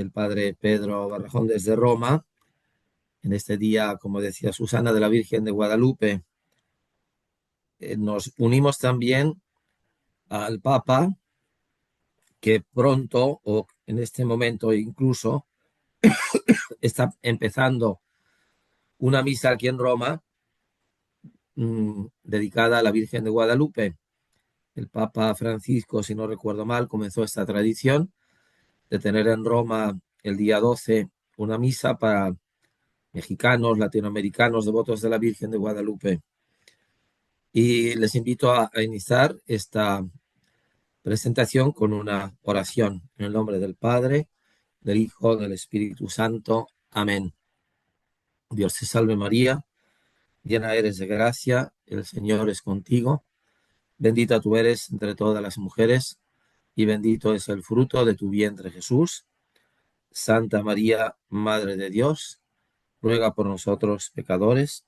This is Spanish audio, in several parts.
y el padre Pedro Barrajón desde Roma. En este día, como decía Susana, de la Virgen de Guadalupe, nos unimos también al Papa, que pronto, o en este momento incluso, está empezando una misa aquí en Roma dedicada a la Virgen de Guadalupe. El Papa Francisco, si no recuerdo mal, comenzó esta tradición de tener en Roma el día 12 una misa para mexicanos, latinoamericanos, devotos de la Virgen de Guadalupe. Y les invito a iniciar esta presentación con una oración en el nombre del Padre, del Hijo, del Espíritu Santo. Amén. Dios te salve María, llena eres de gracia, el Señor es contigo. Bendita tú eres entre todas las mujeres y bendito es el fruto de tu vientre Jesús. Santa María, Madre de Dios, ruega por nosotros pecadores,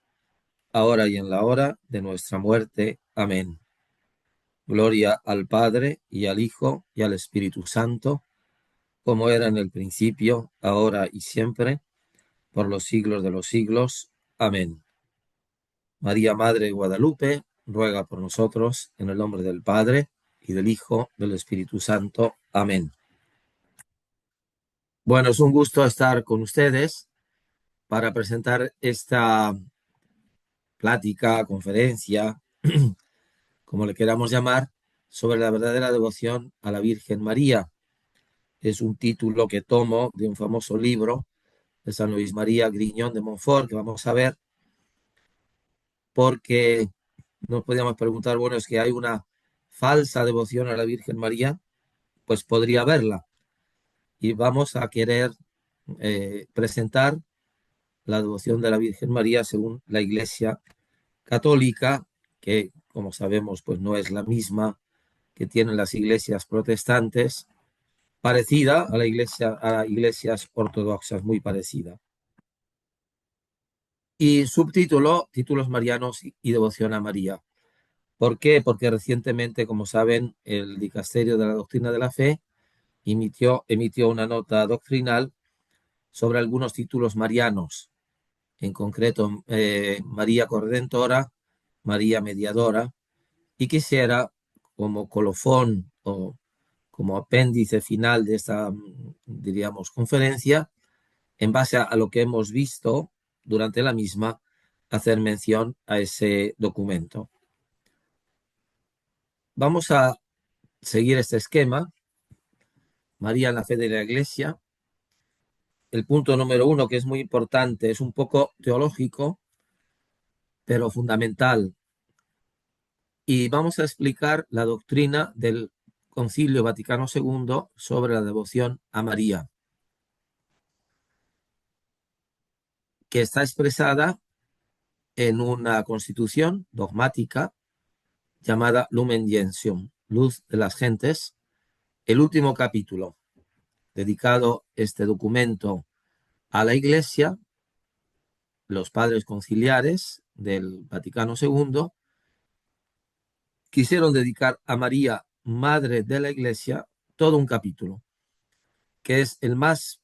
ahora y en la hora de nuestra muerte. Amén. Gloria al Padre y al Hijo y al Espíritu Santo, como era en el principio, ahora y siempre, por los siglos de los siglos. Amén. María, Madre de Guadalupe, ruega por nosotros en el nombre del Padre y del Hijo, del Espíritu Santo. Amén. Bueno, es un gusto estar con ustedes para presentar esta plática, conferencia, como le queramos llamar, sobre la verdadera devoción a la Virgen María. Es un título que tomo de un famoso libro de San Luis María Griñón de Montfort, que vamos a ver, porque nos podríamos preguntar, bueno, es que hay una falsa devoción a la Virgen María, pues podría haberla. Y vamos a querer presentar la devoción de la Virgen María según la Iglesia Católica, que, como sabemos, pues no es la misma que tienen las iglesias protestantes, parecida a la iglesia, a iglesias ortodoxas, muy parecida. Y subtítulo, títulos marianos y devoción a María. ¿Por qué? Porque recientemente, como saben, el Dicasterio de la Doctrina de la Fe emitió una nota doctrinal sobre algunos títulos marianos, en concreto María Corredentora, María Mediadora, y quisiera, como colofón o como apéndice final de esta, diríamos, conferencia, en base a lo que hemos visto durante la misma, hacer mención a ese documento. Vamos a seguir este esquema. María en la fe de la Iglesia. El punto número 1, que es muy importante, es un poco teológico, pero fundamental. Y vamos a explicar la doctrina del Concilio Vaticano II sobre la devoción a María, que está expresada en una constitución dogmática llamada Lumen Gentium, Luz de las Gentes, el último capítulo, dedicado este documento a la Iglesia. Los padres conciliares del Vaticano II quisieron dedicar a María, Madre de la Iglesia, todo un capítulo, que es el más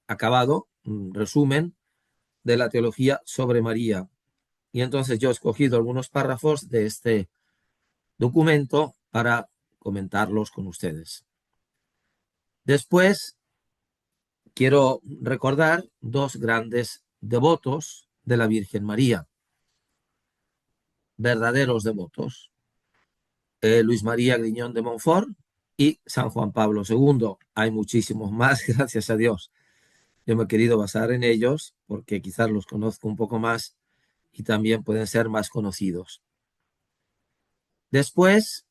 acabado, resumen, de la teología sobre María. Y entonces yo he escogido algunos párrafos de este documento para comentarlos con ustedes. Después, quiero recordar dos grandes devotos de la Virgen María, verdaderos devotos, Luis María Griñón de Montfort y San Juan Pablo II. Hay muchísimos más, gracias a Dios. Yo me he querido basar en ellos porque quizás los conozco un poco más y también pueden ser más conocidos. Después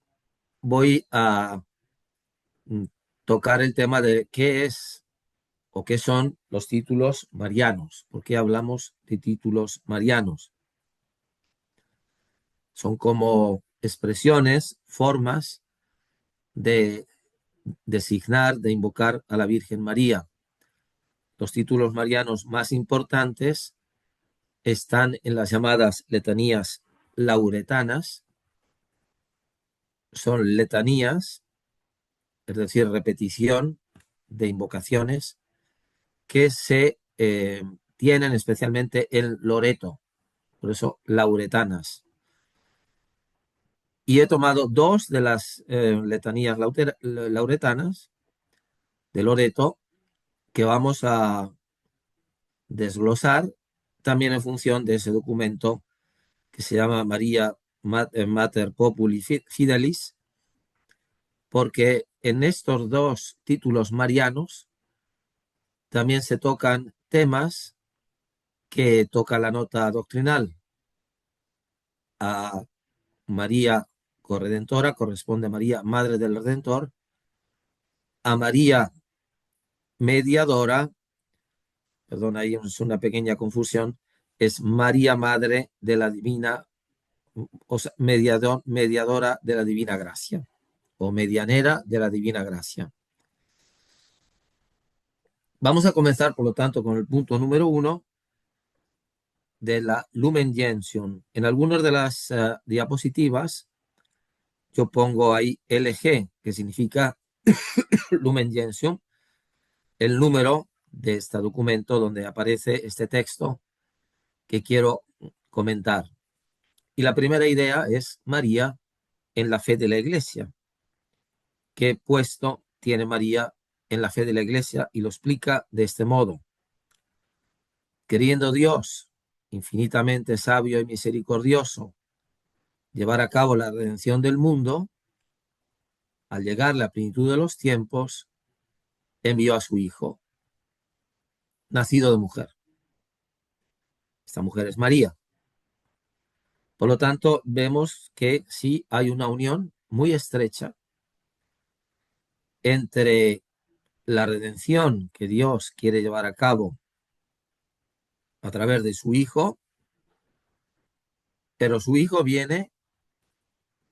voy a tocar el tema de qué es o qué son los títulos marianos. ¿Por qué hablamos de títulos marianos? Son como expresiones, formas de designar, de invocar a la Virgen María. Los títulos marianos más importantes están en las llamadas letanías lauretanas. Son letanías, es decir, repetición de invocaciones que se tienen especialmente en Loreto, por eso lauretanas. Y he tomado dos de las letanías lauretanas de Loreto que vamos a desglosar también en función de ese documento que se llama María Mater Populi Fidelis, porque en estos dos títulos marianos también se tocan temas que toca la nota doctrinal. A María Corredentora corresponde a María Madre del Redentor, a María Mediadora, perdón, ahí es una pequeña confusión, es María Madre de la Divina, o sea, mediadora de la Divina Gracia, o medianera de la Divina Gracia. Vamos a comenzar, por lo tanto, con el punto número 1 de la Lumen Gentium. En algunas de las diapositivas yo pongo ahí LG, que significa Lumen Gentium, el número de este documento donde aparece este texto que quiero comentar. Y la primera idea es María en la fe de la Iglesia. ¿Qué puesto tiene María en la fe de la Iglesia? Y lo explica de este modo. Queriendo Dios, infinitamente sabio y misericordioso, llevar a cabo la redención del mundo, al llegar la plenitud de los tiempos, envió a su Hijo, nacido de mujer. Esta mujer es María. Por lo tanto, vemos que sí hay una unión muy estrecha entre la redención que Dios quiere llevar a cabo a través de su Hijo, pero su Hijo viene,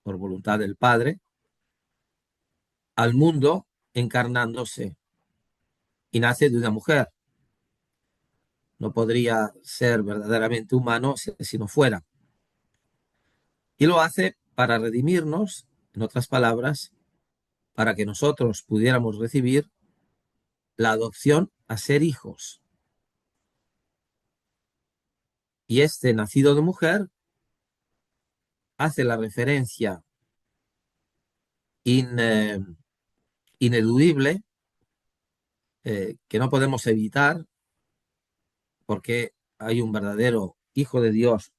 por voluntad del Padre, al mundo encarnándose y nace de una mujer. No podría ser verdaderamente humano si no fuera. Y lo hace para redimirnos, en otras palabras, para que nosotros pudiéramos recibir la adopción a ser hijos. Y este nacido de mujer hace la referencia ineludible que no podemos evitar porque hay un verdadero Hijo de Dios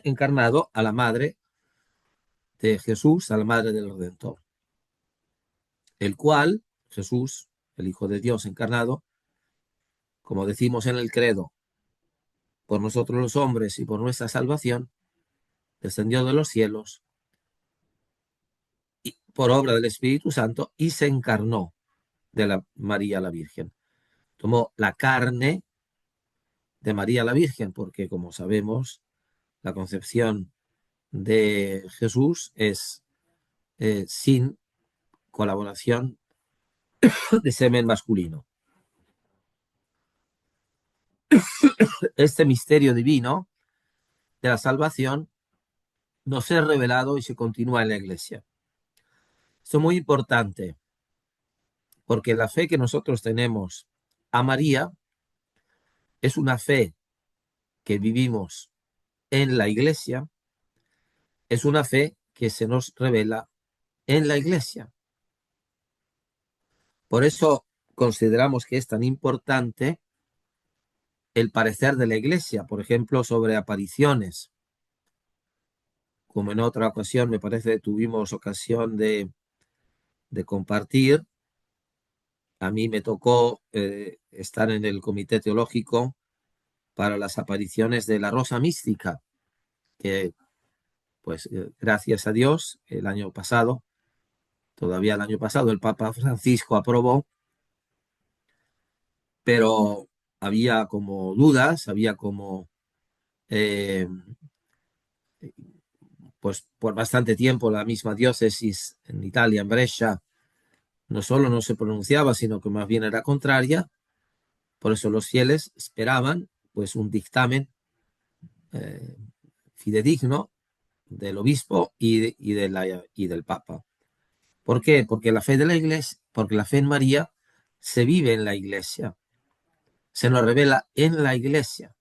encarnado a la madre de Jesús, a la madre del Redentor, el cual, Jesús, el Hijo de Dios encarnado, como decimos en el credo, por nosotros los hombres y por nuestra salvación, descendió de los cielos y, por obra del Espíritu Santo y se encarnó de la María la Virgen. Tomó la carne de María la Virgen, porque como sabemos, la concepción de Jesús es sin colaboración de semen masculino. Este misterio divino de la salvación nos es revelado y se continúa en la Iglesia. Esto es muy importante porque la fe que nosotros tenemos a María es una fe que vivimos en la Iglesia, es una fe que se nos revela en la Iglesia. Por eso consideramos que es tan importante el parecer de la Iglesia, por ejemplo, sobre apariciones. Como en otra ocasión, me parece que tuvimos ocasión de compartir, a mí me tocó estar en el Comité Teológico para las apariciones de la Rosa Mística, que pues gracias a Dios el año pasado, todavía el año pasado, el Papa Francisco aprobó, pero había como dudas, había como, eh, pues por bastante tiempo la misma diócesis en Italia, en Brescia, no solo no se pronunciaba, sino que más bien era contraria. Por eso los fieles esperaban pues un dictamen eh, fidedigno del obispo y del Papa. ¿Por qué? Porque la fe de la Iglesia, porque la fe en María se vive en la iglesia, se nos revela en la iglesia.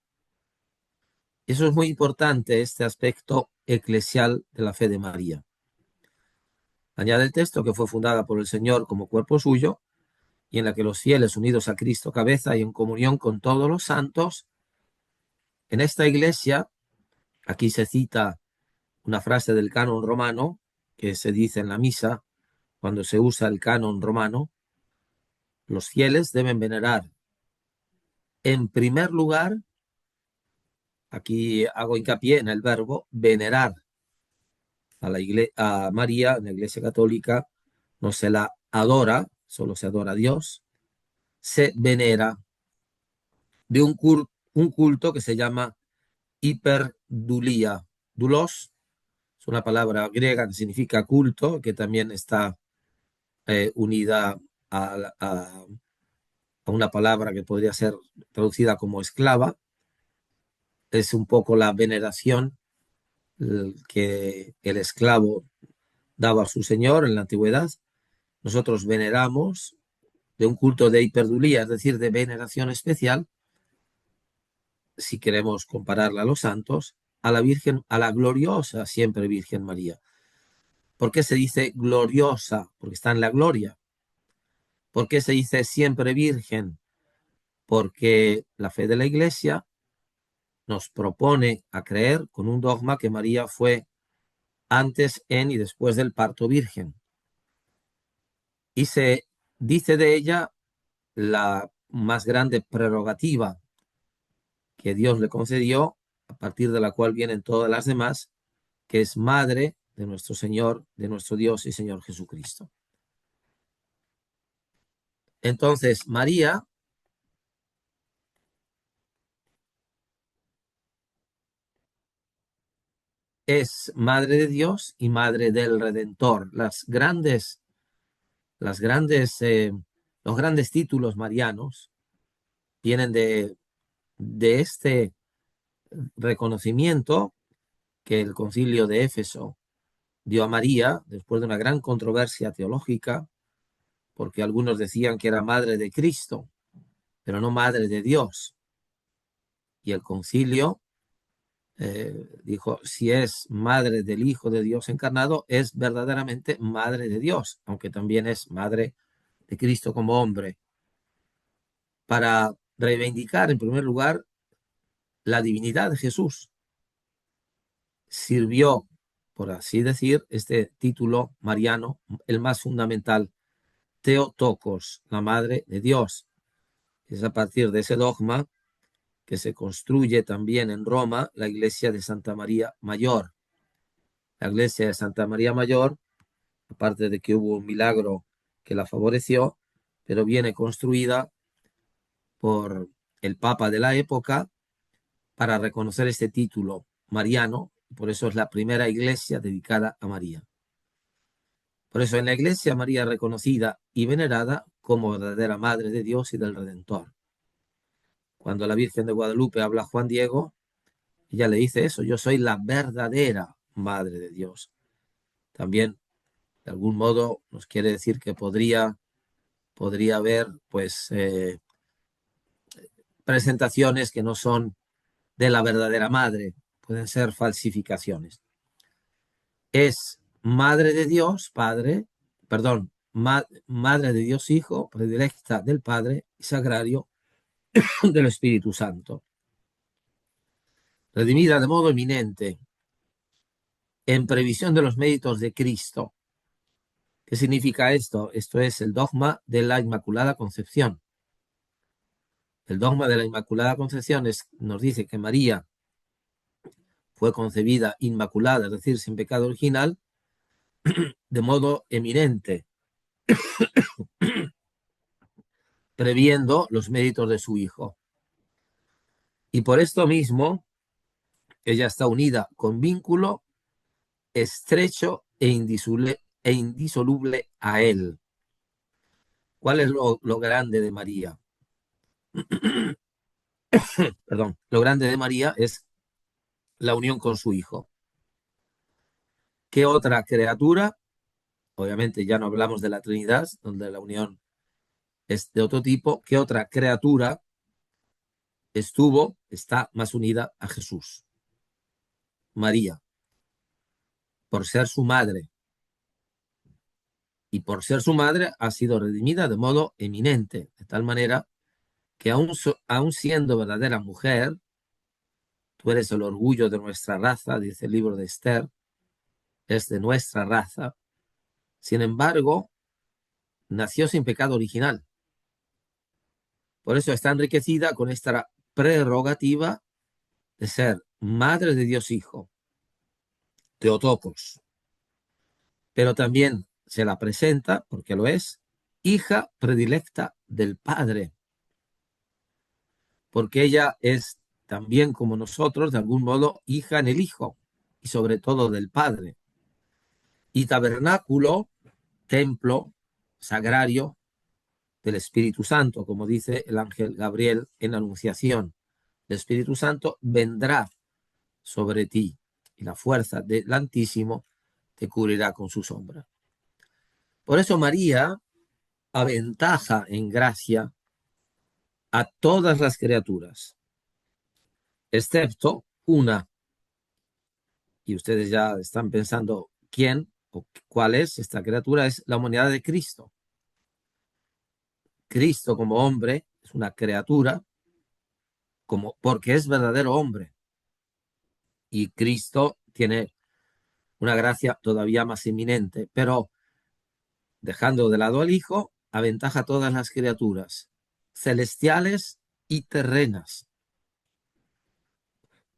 Eso es muy importante, este aspecto eclesial de la fe de María. Añade el texto que fue fundada por el Señor como cuerpo suyo y en la que los fieles unidos a Cristo cabeza y en comunión con todos los santos, en esta iglesia, aquí se cita una frase del canon romano que se dice en la misa, cuando se usa el canon romano, los fieles deben venerar en primer lugar, aquí hago hincapié en el verbo venerar a María en la Iglesia Católica, no se la adora, solo se adora a Dios, se venera de un culto que se llama hiperdulía. Dulos es una palabra griega que significa culto, que también está unida a una palabra que podría ser traducida como esclava. Es un poco la veneración que el esclavo daba a su señor en la antigüedad. Nosotros veneramos de un culto de hiperdulía, es decir, de veneración especial, si queremos compararla a los santos, a la Virgen, a la gloriosa siempre Virgen María. ¿Por qué se dice gloriosa? Porque está en la gloria. ¿Por qué se dice siempre Virgen? Porque la fe de la Iglesia nos propone a creer con un dogma que María fue antes, en y después del parto virgen. Y se dice de ella la más grande prerrogativa que Dios le concedió, a partir de la cual vienen todas las demás, que es madre de nuestro Señor, de nuestro Dios y Señor Jesucristo. Entonces, María es madre de Dios y madre del Redentor. Las grandes, los grandes títulos marianos vienen de este reconocimiento que el concilio de Éfeso dio a María después de una gran controversia teológica, porque algunos decían que era madre de Cristo, pero no madre de Dios. Y el concilio dijo, si es madre del Hijo de Dios encarnado, es verdaderamente madre de Dios, aunque también es madre de Cristo como hombre, para reivindicar en primer lugar la divinidad de Jesús. Sirvió, por así decir, este título mariano, el más fundamental, Theotokos, la madre de Dios. Es a partir de ese dogma que se construye también en Roma la iglesia de Santa María Mayor. La iglesia de Santa María Mayor, aparte de que hubo un milagro que la favoreció, pero viene construida por el Papa de la época para reconocer este título mariano, por eso es la primera iglesia dedicada a María. Por eso en la iglesia María es reconocida y venerada como verdadera Madre de Dios y del Redentor. Cuando la Virgen de Guadalupe habla a Juan Diego, ella le dice eso, yo soy la verdadera Madre de Dios. También, de algún modo, nos quiere decir que podría haber, pues, presentaciones que no son de la verdadera Madre, pueden ser falsificaciones. Es Madre de Dios, Padre, perdón, Madre de Dios Hijo, predilecta del Padre y Sagrario del Espíritu Santo. Redimida de modo eminente, en previsión de los méritos de Cristo. ¿Qué significa esto? Esto es el dogma de la Inmaculada Concepción. El dogma de la Inmaculada Concepción nos dice que María fue concebida inmaculada, es decir, sin pecado original, de modo eminente, previendo los méritos de su Hijo. Y por esto mismo, ella está unida con vínculo estrecho e indisoluble a Él. ¿Cuál es lo grande de María? Perdón, lo grande de María es la unión con su Hijo. ¿Qué otra criatura? Obviamente ya no hablamos de la Trinidad, donde la unión es de otro tipo, ¿qué otra criatura está más unida a Jesús? María, por ser su madre. Y por ser su madre ha sido redimida de modo eminente, de tal manera que aun siendo verdadera mujer, tú eres el orgullo de nuestra raza, dice el libro de Esther, es de nuestra raza. Sin embargo, nació sin pecado original. Por eso está enriquecida con esta prerrogativa de ser madre de Dios Hijo, Teotocos. Pero también se la presenta, porque lo es, hija predilecta del Padre, porque ella es también como nosotros, de algún modo, hija en el Hijo, y sobre todo del Padre. Y tabernáculo, templo, sagrario del Espíritu Santo, como dice el ángel Gabriel en la Anunciación. El Espíritu Santo vendrá sobre ti y la fuerza del Altísimo te cubrirá con su sombra. Por eso María aventaja en gracia a todas las criaturas, excepto una. Y ustedes ya están pensando quién o cuál es esta criatura. Es la humanidad de Cristo. Cristo como hombre es una criatura porque es verdadero hombre. Y Cristo tiene una gracia todavía más inminente, pero dejando de lado al Hijo, aventaja a todas las criaturas, celestiales y terrenas.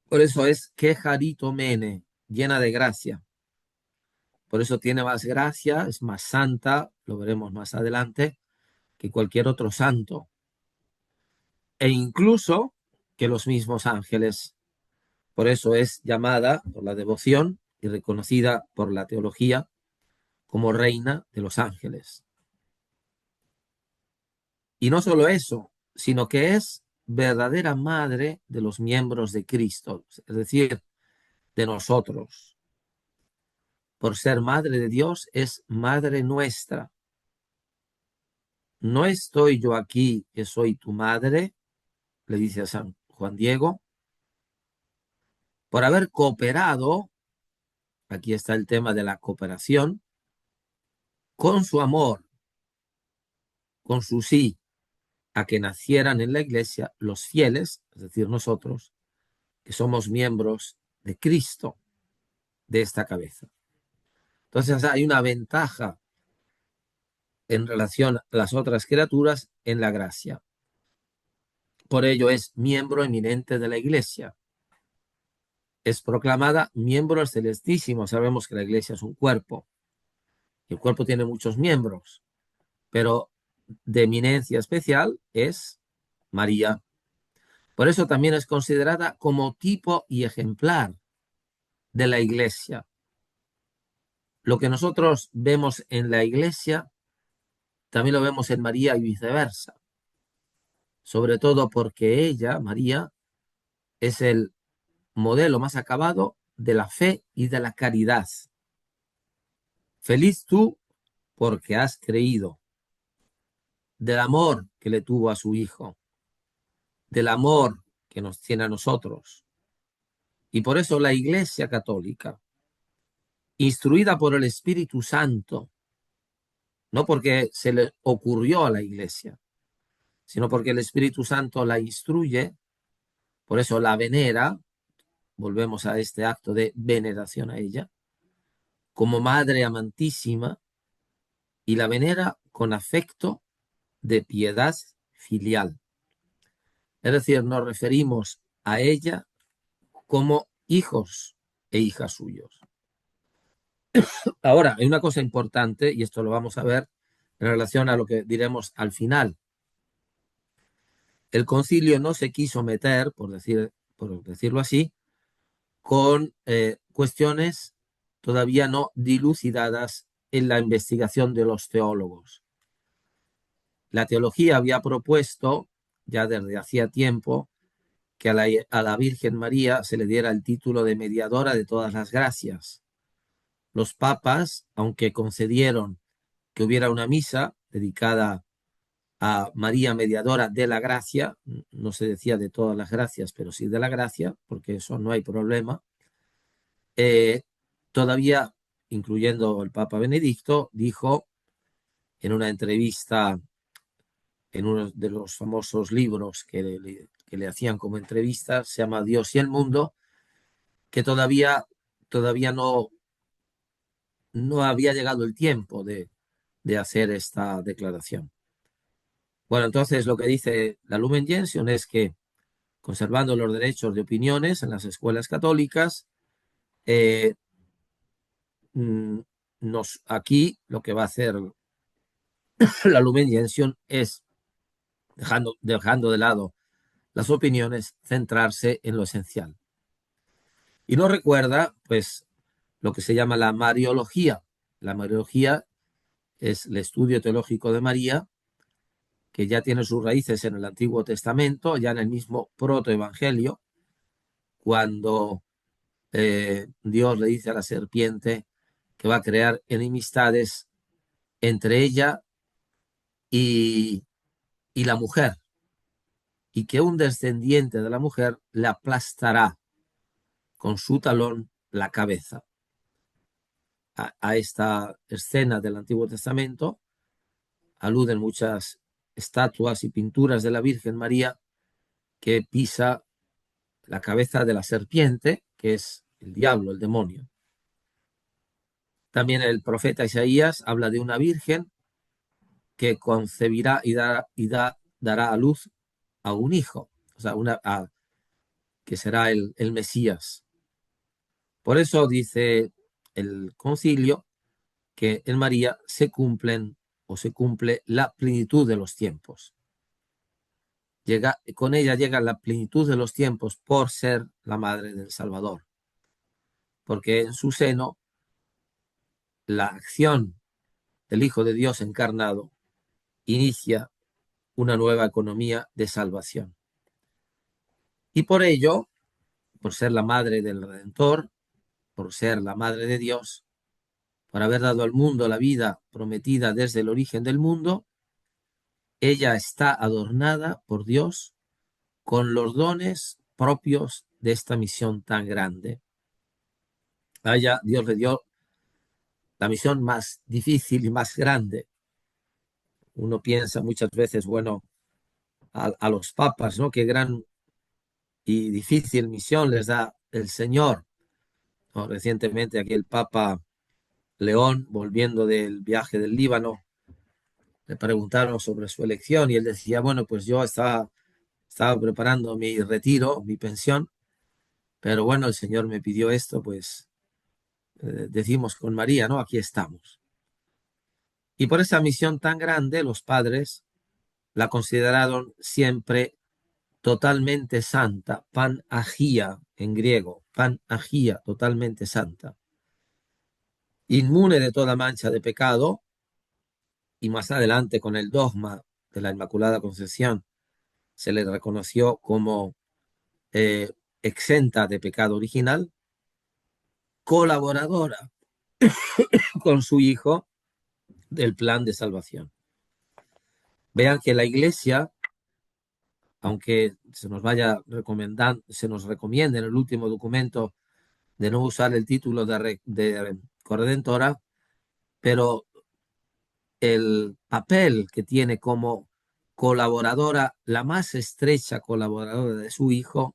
Por eso es quejarito mene, llena de gracia. Por eso tiene más gracia, es más santa, lo veremos más adelante, que cualquier otro santo. E incluso que los mismos ángeles. Por eso es llamada por la devoción y reconocida por la teología como reina de los ángeles. Y no solo eso, sino que es verdadera madre de los miembros de Cristo, es decir, de nosotros. Por ser madre de Dios, es madre nuestra. No estoy yo aquí que soy tu madre, le dice a San Juan Diego, por haber cooperado, aquí está el tema de la cooperación, con su amor, con su sí, a que nacieran en la iglesia los fieles, es decir, nosotros, que somos miembros de Cristo, de esta cabeza. Entonces hay una ventaja en relación a las otras criaturas en la gracia. Por ello es miembro eminente de la iglesia. Es proclamada miembro celestísimo. Sabemos que la iglesia es un cuerpo y el cuerpo tiene muchos miembros, pero de eminencia especial es María. Por eso también es considerada como tipo y ejemplar de la iglesia. Lo que nosotros vemos en la iglesia, también lo vemos en María y viceversa. Sobre todo porque ella, María, es el modelo más acabado de la fe y de la caridad. Feliz tú porque has creído, del amor que le tuvo a su hijo, del amor que nos tiene a nosotros. Y por eso la Iglesia Católica, instruida por el Espíritu Santo, no porque se le ocurrió a la Iglesia, sino porque el Espíritu Santo la instruye, por eso la venera, volvemos a este acto de veneración a ella, como madre amantísima, y la venera con afecto de piedad filial. Es decir, nos referimos a ella como hijos e hijas suyos. Ahora, hay una cosa importante, y esto lo vamos a ver en relación a lo que diremos al final. El concilio no se quiso meter, por decirlo así, con cuestiones todavía no dilucidadas en la investigación de los teólogos. La teología había propuesto, ya desde hacía tiempo, que a la Virgen María se le diera el título de mediadora de todas las gracias. Los papas, aunque concedieron que hubiera una misa dedicada a María mediadora de la gracia, no se decía de todas las gracias, pero sí de la gracia, porque eso no hay problema, eh, todavía, incluyendo el Papa Benedicto, dijo en una entrevista, en uno de los famosos libros que le hacían como entrevistas, se llama Dios y el mundo, que todavía no había llegado el tiempo de hacer esta declaración. Bueno, entonces lo que dice la Lumen Gentium es que, conservando los derechos de opiniones en las escuelas católicas, eh, aquí lo que va a hacer la Lumen Gentium es, dejando de lado las opiniones, centrarse en lo esencial. Y nos recuerda, pues, lo que se llama la Mariología. La Mariología es el estudio teológico de María, que ya tiene sus raíces en el Antiguo Testamento, ya en el mismo protoevangelio, cuando Dios le dice a la serpiente que va a crear enemistades entre ella y, y la mujer, y que un descendiente de la mujer le aplastará con su talón la cabeza. A esta escena del Antiguo Testamento aluden muchas estatuas y pinturas de la Virgen María que pisa la cabeza de la serpiente, que es el diablo, el demonio. También el profeta Isaías habla de una virgen que concebirá dará a luz a un hijo, o sea, que será el Mesías. Por eso dice el concilio que en María se cumple la plenitud de los tiempos. Con ella llega la plenitud de los tiempos por ser la madre del Salvador, porque en su seno la acción del Hijo de Dios encarnado inicia una nueva economía de salvación. Y por ello, por ser la madre del Redentor, por ser la madre de Dios, por haber dado al mundo la vida prometida desde el origen del mundo, ella está adornada por Dios con los dones propios de esta misión tan grande. A ella Dios le dio la misión más difícil y más grande. Uno piensa muchas veces, bueno, a los papas, ¿no? Qué gran y difícil misión les da el Señor, ¿no? Recientemente aquí el Papa León, volviendo del viaje del Líbano, le preguntaron sobre su elección y él decía, bueno, pues yo estaba preparando mi retiro, mi pensión, pero bueno, el Señor me pidió esto, pues decimos con María, ¿no? Aquí estamos. Y por esa misión tan grande, los padres la consideraron siempre totalmente santa, panagía en griego, panagía, totalmente santa, inmune de toda mancha de pecado, y más adelante con el dogma de la Inmaculada Concepción se le reconoció como eh, exenta de pecado original, colaboradora con su hijo del plan de salvación. Vean que la Iglesia, aunque se nos recomienda en el último documento de no usar el título de corredentora, pero el papel que tiene como colaboradora, la más estrecha colaboradora de su hijo,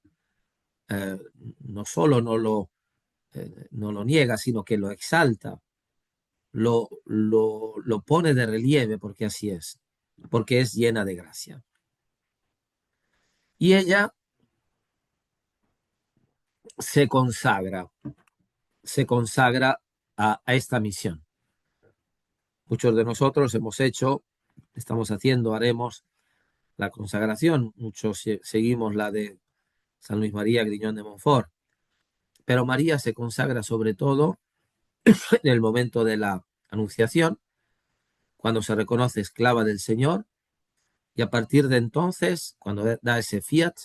eh, no solo no lo niega, sino que lo exalta, lo pone de relieve porque así es, porque es llena de gracia. Y ella se consagra, se consagra a esta misión. Muchos de nosotros hemos hecho, estamos haciendo, haremos la consagración, muchos seguimos la de San Luis María Griñón de Montfort, pero María se consagra sobre todo en el momento de la anunciación, cuando se reconoce esclava del Señor, y a partir de entonces, cuando da ese fiat,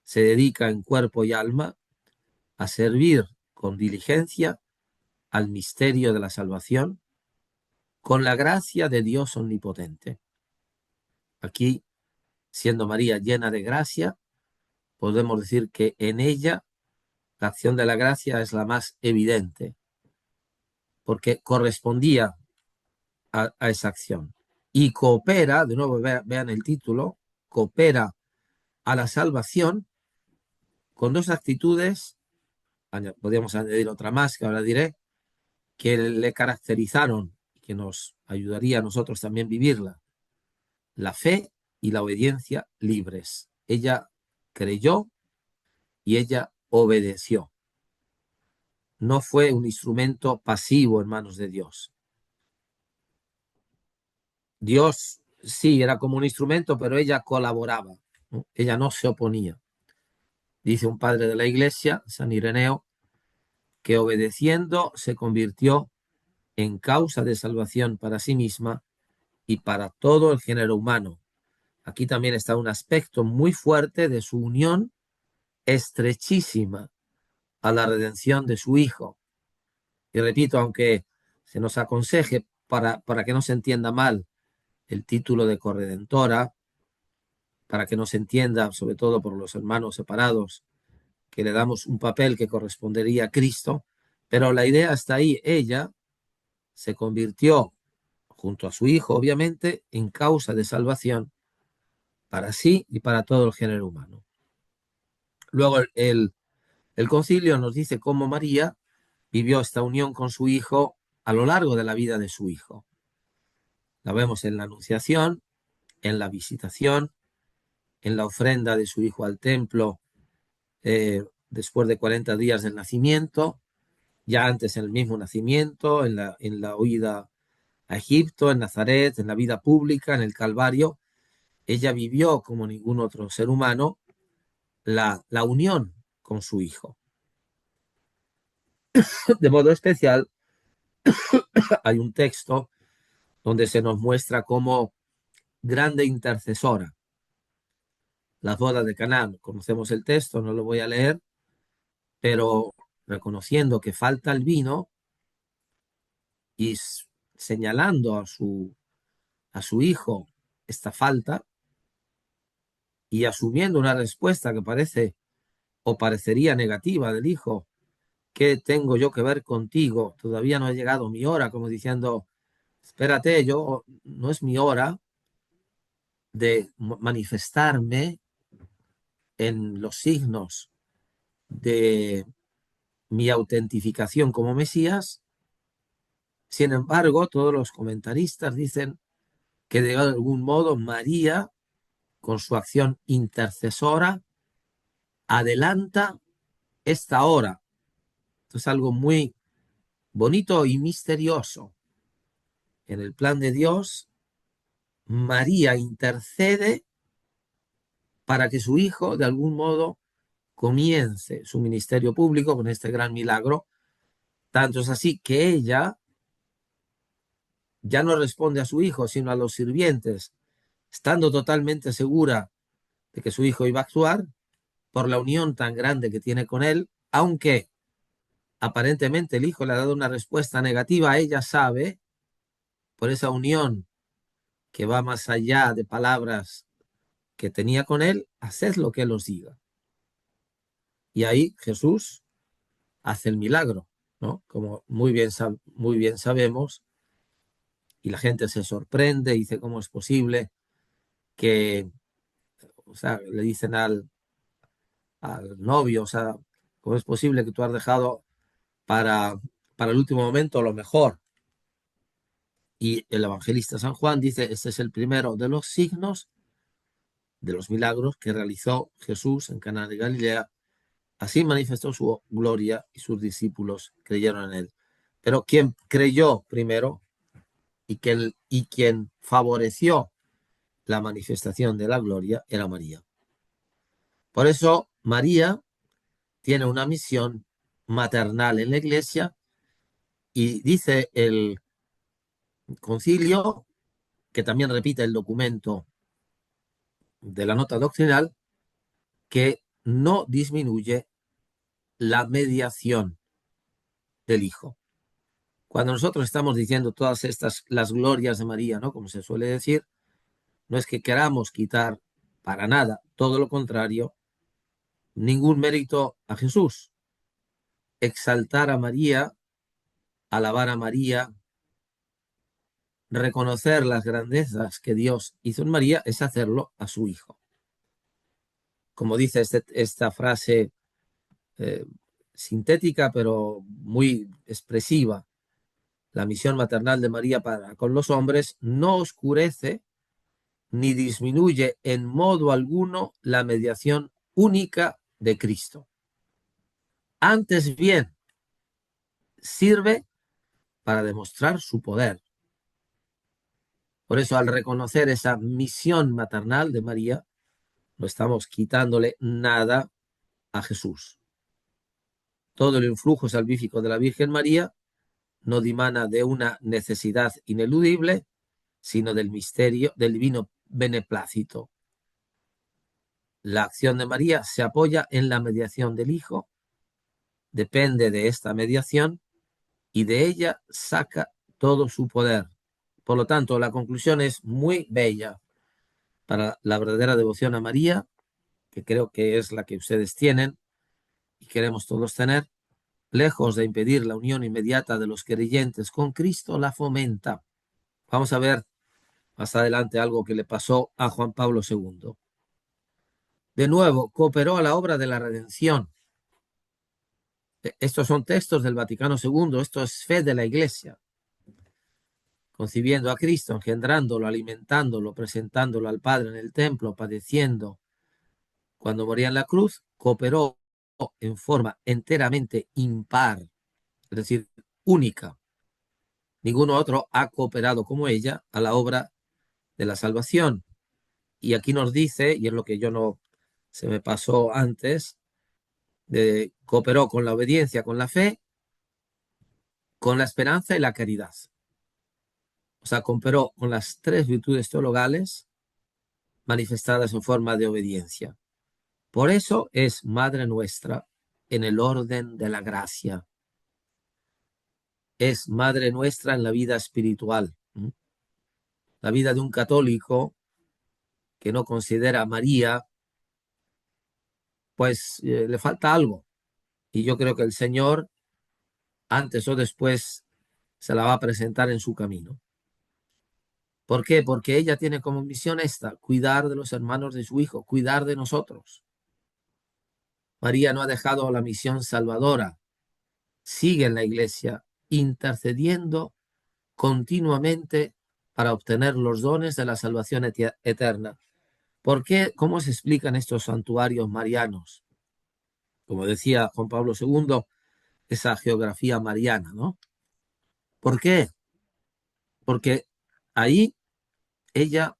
se dedica en cuerpo y alma a servir con diligencia al misterio de la salvación, con la gracia de Dios omnipotente. Aquí, siendo María llena de gracia, podemos decir que en ella la acción de la gracia es la más evidente, porque correspondía a esa acción. Y coopera, de nuevo vean el título, coopera a la salvación con dos actitudes, podríamos añadir otra más que ahora diré, que le caracterizaron y que nos ayudaría a nosotros también vivirla: la fe y la obediencia libres. Ella creyó y ella obedeció. No fue un instrumento pasivo en manos de Dios. Dios sí era como un instrumento, pero ella colaboraba, ¿no? Ella no se oponía. Dice un padre de la iglesia, San Ireneo, que obedeciendo se convirtió en causa de salvación para sí misma y para todo el género humano. Aquí también está un aspecto muy fuerte de su unión estrechísima a la redención de su Hijo. Y repito, aunque se nos aconseje para que no se entienda mal el título de corredentora, para que no se entienda, sobre todo por los hermanos separados, que le damos un papel que correspondería a Cristo, pero la idea está ahí. Ella se convirtió, junto a su Hijo, obviamente, en causa de salvación para sí y para todo el género humano. Luego el concilio nos dice cómo María vivió esta unión con su Hijo a lo largo de la vida de su Hijo. La vemos en la Anunciación, en la visitación, en la ofrenda de su Hijo al templo después de 40 días del nacimiento, ya antes en el mismo nacimiento, en la huida a Egipto, en Nazaret, en la vida pública, en el Calvario. Ella vivió como ningún otro ser humano la unión con su Hijo. De modo especial, hay un texto donde se nos muestra como grande intercesora. Las bodas de Canaán, conocemos el texto, no lo voy a leer, pero reconociendo que falta el vino y señalando a su hijo esta falta y asumiendo una respuesta que parece o parecería negativa del hijo: ¿qué tengo yo que ver contigo? Todavía no ha llegado mi hora, como diciendo, espérate, yo no es mi hora de manifestarme en los signos de mi autentificación como Mesías. Sin embargo, todos los comentaristas dicen que de algún modo María, con su acción intercesora, adelanta esta hora. Esto es algo muy bonito y misterioso. En el plan de Dios, María intercede para que su hijo, de algún modo, comience su ministerio público con este gran milagro. Tanto es así que ella ya no responde a su hijo, sino a los sirvientes, estando totalmente segura de que su hijo iba a actuar por la unión tan grande que tiene con él, aunque aparentemente el hijo le ha dado una respuesta negativa. Ella sabe, por esa unión que va más allá de palabras que tenía con él, haced lo que él os diga. Y ahí Jesús hace el milagro, ¿no? Como muy bien sabemos, y la gente se sorprende y dice, ¿cómo es posible que, o sea, le dicen al novio, o sea, ¿cómo es posible que tú has dejado para, para el último momento lo mejor? Y el evangelista San Juan dice, este es el primero de los signos, de los milagros que realizó Jesús en Caná de Galilea. Así manifestó su gloria y sus discípulos creyeron en él. Pero quien creyó primero y quien favoreció la manifestación de la gloria era María. Por eso María tiene una misión maternal en la iglesia, y dice el concilio, que también repite el documento de la nota doctrinal, que no disminuye la mediación del Hijo. Cuando nosotros estamos diciendo todas estas, las glorias de María, ¿no? Como se suele decir, no es que queramos quitar para nada, todo lo contrario, ningún mérito a Jesús. Exaltar a María, alabar a María, reconocer las grandezas que Dios hizo en María es hacerlo a su Hijo. Como dice esta frase eh, sintética, pero muy expresiva, la misión maternal de María para con los hombres no oscurece ni disminuye en modo alguno la mediación única de Cristo. Antes bien, sirve para demostrar su poder. Por eso, al reconocer esa misión maternal de María, no estamos quitándole nada a Jesús. Todo el influjo salvífico de la Virgen María no dimana de una necesidad ineludible, sino del misterio del divino beneplácito. La acción de María se apoya en la mediación del Hijo, depende de esta mediación y de ella saca todo su poder. Por lo tanto, la conclusión es muy bella para la verdadera devoción a María, que creo que es la que ustedes tienen y queremos todos tener. Lejos de impedir la unión inmediata de los creyentes con Cristo, la fomenta. Vamos a ver más adelante algo que le pasó a Juan Pablo II. De nuevo, cooperó a la obra de la redención. Estos son textos del Vaticano II, esto es fe de la Iglesia. Concibiendo a Cristo, engendrándolo, alimentándolo, presentándolo al Padre en el templo, padeciendo cuando moría en la cruz, cooperó en forma enteramente impar, es decir, única. Ninguno otro ha cooperado como ella a la obra de la salvación. Y aquí nos dice, y es lo que yo no se me pasó antes, cooperó con la obediencia, con la fe, con la esperanza y la caridad. O sea, cooperó con las tres virtudes teologales manifestadas en forma de obediencia. Por eso es Madre nuestra en el orden de la gracia. Es Madre nuestra en la vida espiritual. La vida de un católico que no considera a María, pues le falta algo. Y yo creo que el Señor, antes o después, se la va a presentar en su camino. ¿Por qué? Porque ella tiene como misión esta, cuidar de los hermanos de su Hijo, cuidar de nosotros. María no ha dejado la misión salvadora, sigue en la iglesia intercediendo continuamente para obtener los dones de la salvación eterna. ¿Por qué? ¿Cómo se explican estos santuarios marianos? Como decía Juan Pablo II, esa geografía mariana, ¿no? ¿Por qué? Porque ahí ella,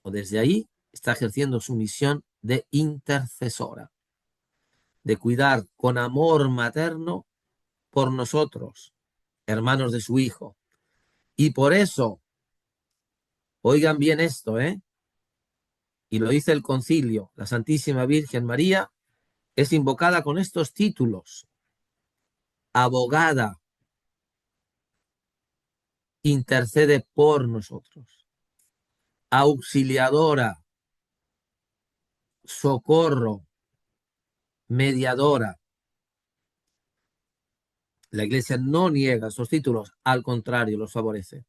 o desde ahí, está ejerciendo su misión de intercesora, de cuidar con amor materno por nosotros, hermanos de su Hijo. Y por eso, oigan bien esto, y lo dice el concilio, la Santísima Virgen María es invocada con estos títulos: abogada, intercede por nosotros; auxiliadora, socorro, mediadora. La Iglesia no niega esos títulos, al contrario, los favorece.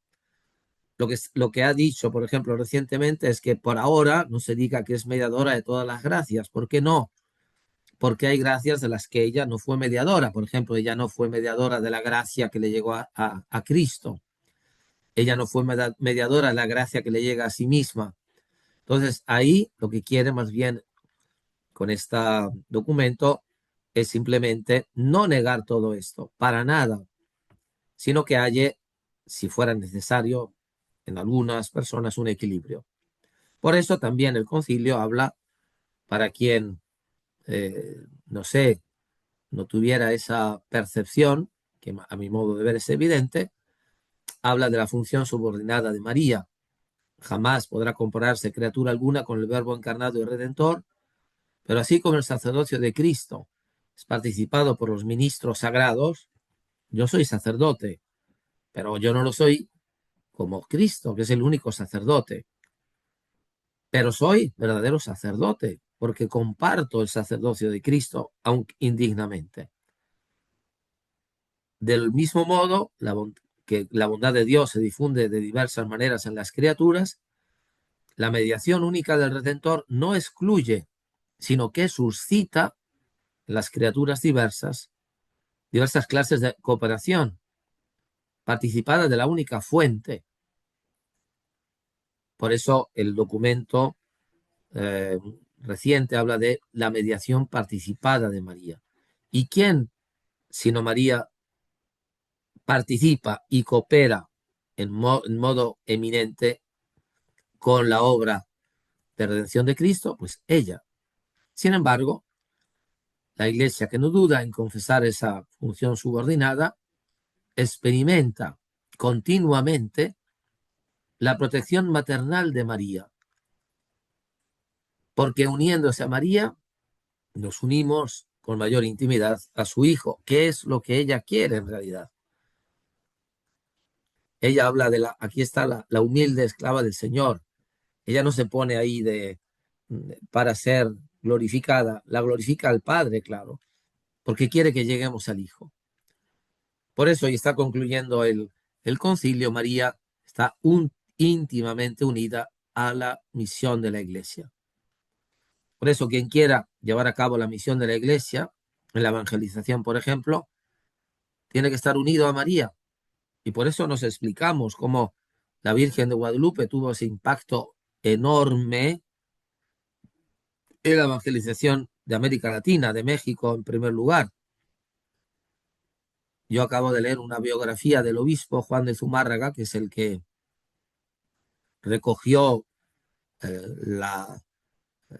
Lo que ha dicho, por ejemplo, recientemente es que por ahora no se diga que es mediadora de todas las gracias. ¿Por qué no? Porque hay gracias de las que ella no fue mediadora. Por ejemplo, ella no fue mediadora de la gracia que le llegó a Cristo. Ella no fue mediadora de la gracia que le llega a sí misma. Entonces, ahí lo que quiere más bien con este documento es simplemente no negar todo esto, para nada, sino que haya, si fuera necesario, en algunas personas un equilibrio. Por eso también el concilio habla para quien, no sé, no tuviera esa percepción, que a mi modo de ver es evidente, habla de la función subordinada de María. Jamás podrá compararse criatura alguna con el Verbo encarnado y redentor, pero así como el sacerdocio de Cristo es participado por los ministros sagrados, yo soy sacerdote, pero yo no lo soy como Cristo, que es el único sacerdote. pero soy verdadero sacerdote, porque comparto el sacerdocio de Cristo, aunque indignamente. Del mismo modo que la bondad de Dios se difunde de diversas maneras en las criaturas, la mediación única del Redentor no excluye, sino que suscita en las criaturas diversas clases de cooperación, participadas de la única fuente. Por eso el documento eh, reciente habla de la mediación participada de María. ¿Y quién, sino María, participa y coopera en modo eminente con la obra de redención de Cristo? Pues ella. Sin embargo, la Iglesia, que no duda en confesar esa función subordinada, experimenta continuamente la protección maternal de María, porque uniéndose a María, nos unimos con mayor intimidad a su Hijo, que es lo que ella quiere en realidad. Ella habla aquí está la humilde esclava del Señor. Ella no se pone ahí para ser glorificada, la glorifica al Padre, claro, porque quiere que lleguemos al Hijo. Por eso, y está concluyendo el concilio, María está íntimamente unida a la misión de la Iglesia. Por eso, quien quiera llevar a cabo la misión de la Iglesia, en la evangelización, por ejemplo, tiene que estar unido a María. Y por eso nos explicamos cómo la Virgen de Guadalupe tuvo ese impacto enorme en la evangelización de América Latina, de México en primer lugar. Yo acabo de leer una biografía del obispo Juan de Zumárraga, que es el que recogió la,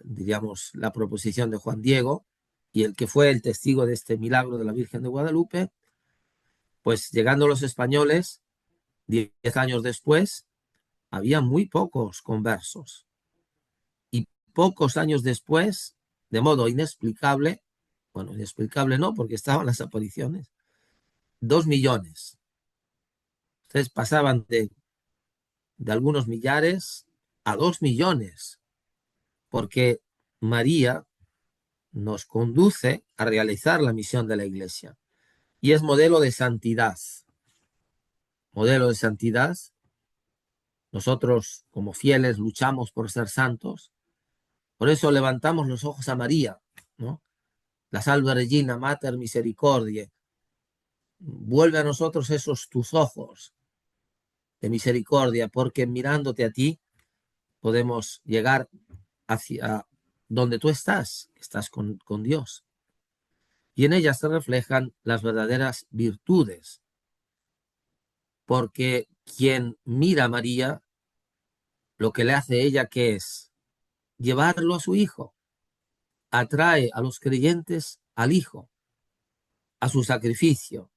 diríamos, la proposición de Juan Diego y el que fue el testigo de este milagro de la Virgen de Guadalupe. Pues llegando los españoles, 10 años después, había muy pocos conversos. Y pocos años después, de modo inexplicable, bueno, inexplicable no, porque estaban las apariciones, 2 millones. Entonces pasaban de algunos millares a 2 millones, porque María nos conduce a realizar la misión de la Iglesia. Y es modelo de santidad. Modelo de santidad. Nosotros, como fieles, luchamos por ser santos. Por eso levantamos los ojos a María, ¿no? La Salve Regina Mater Misericordiae. Vuelve a nosotros esos tus ojos de misericordia, porque mirándote a ti podemos llegar hacia donde tú estás con Dios. Y en ellas se reflejan las verdaderas virtudes, porque quien mira a María, lo que le hace ella, ¿qué es? Llevarlo a su Hijo. Atrae a los creyentes al Hijo, a su sacrificio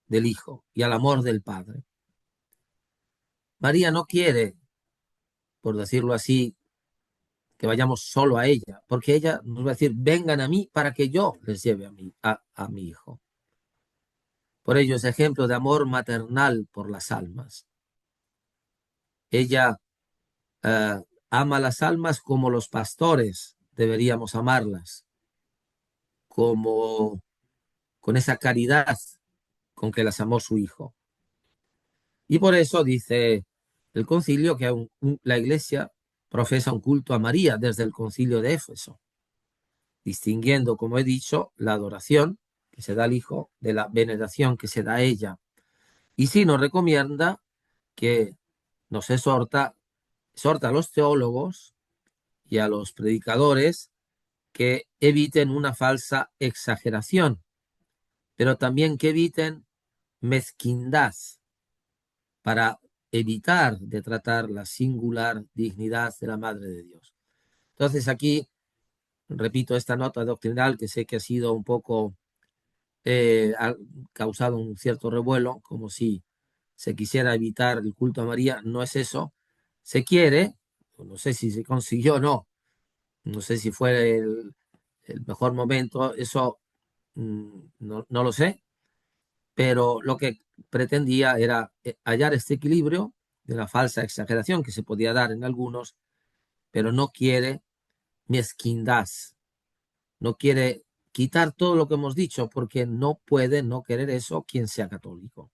del Hijo y al amor del Padre. María no quiere, por decirlo así, que vayamos solo a ella, porque ella nos va a decir, vengan a mí para que yo les lleve a mi Hijo. Por ello es ejemplo de amor maternal por las almas. Ella ama las almas como los pastores deberíamos amarlas, como con esa caridad con que las amó su Hijo. Y por eso dice el concilio que la Iglesia profesa un culto a María desde el concilio de Éfeso, distinguiendo, como he dicho, la adoración que se da al Hijo de la veneración que se da a ella. Y sí nos recomienda que nos exhorta a los teólogos y a los predicadores que eviten una falsa exageración, pero también que eviten mezquindad para evitar de tratar la singular dignidad de la Madre de Dios. Entonces aquí, repito, esta nota doctrinal que sé que ha sido un poco, ha causado un cierto revuelo, como si se quisiera evitar el culto a María, no es eso. Se quiere, no sé si se consiguió o no, no sé si fue el mejor momento, eso no lo sé, pero lo que pretendía era hallar este equilibrio de la falsa exageración que se podía dar en algunos pero no quiere mezquindad, no quiere quitar todo lo que hemos dicho, porque no puede no querer eso quien sea católico.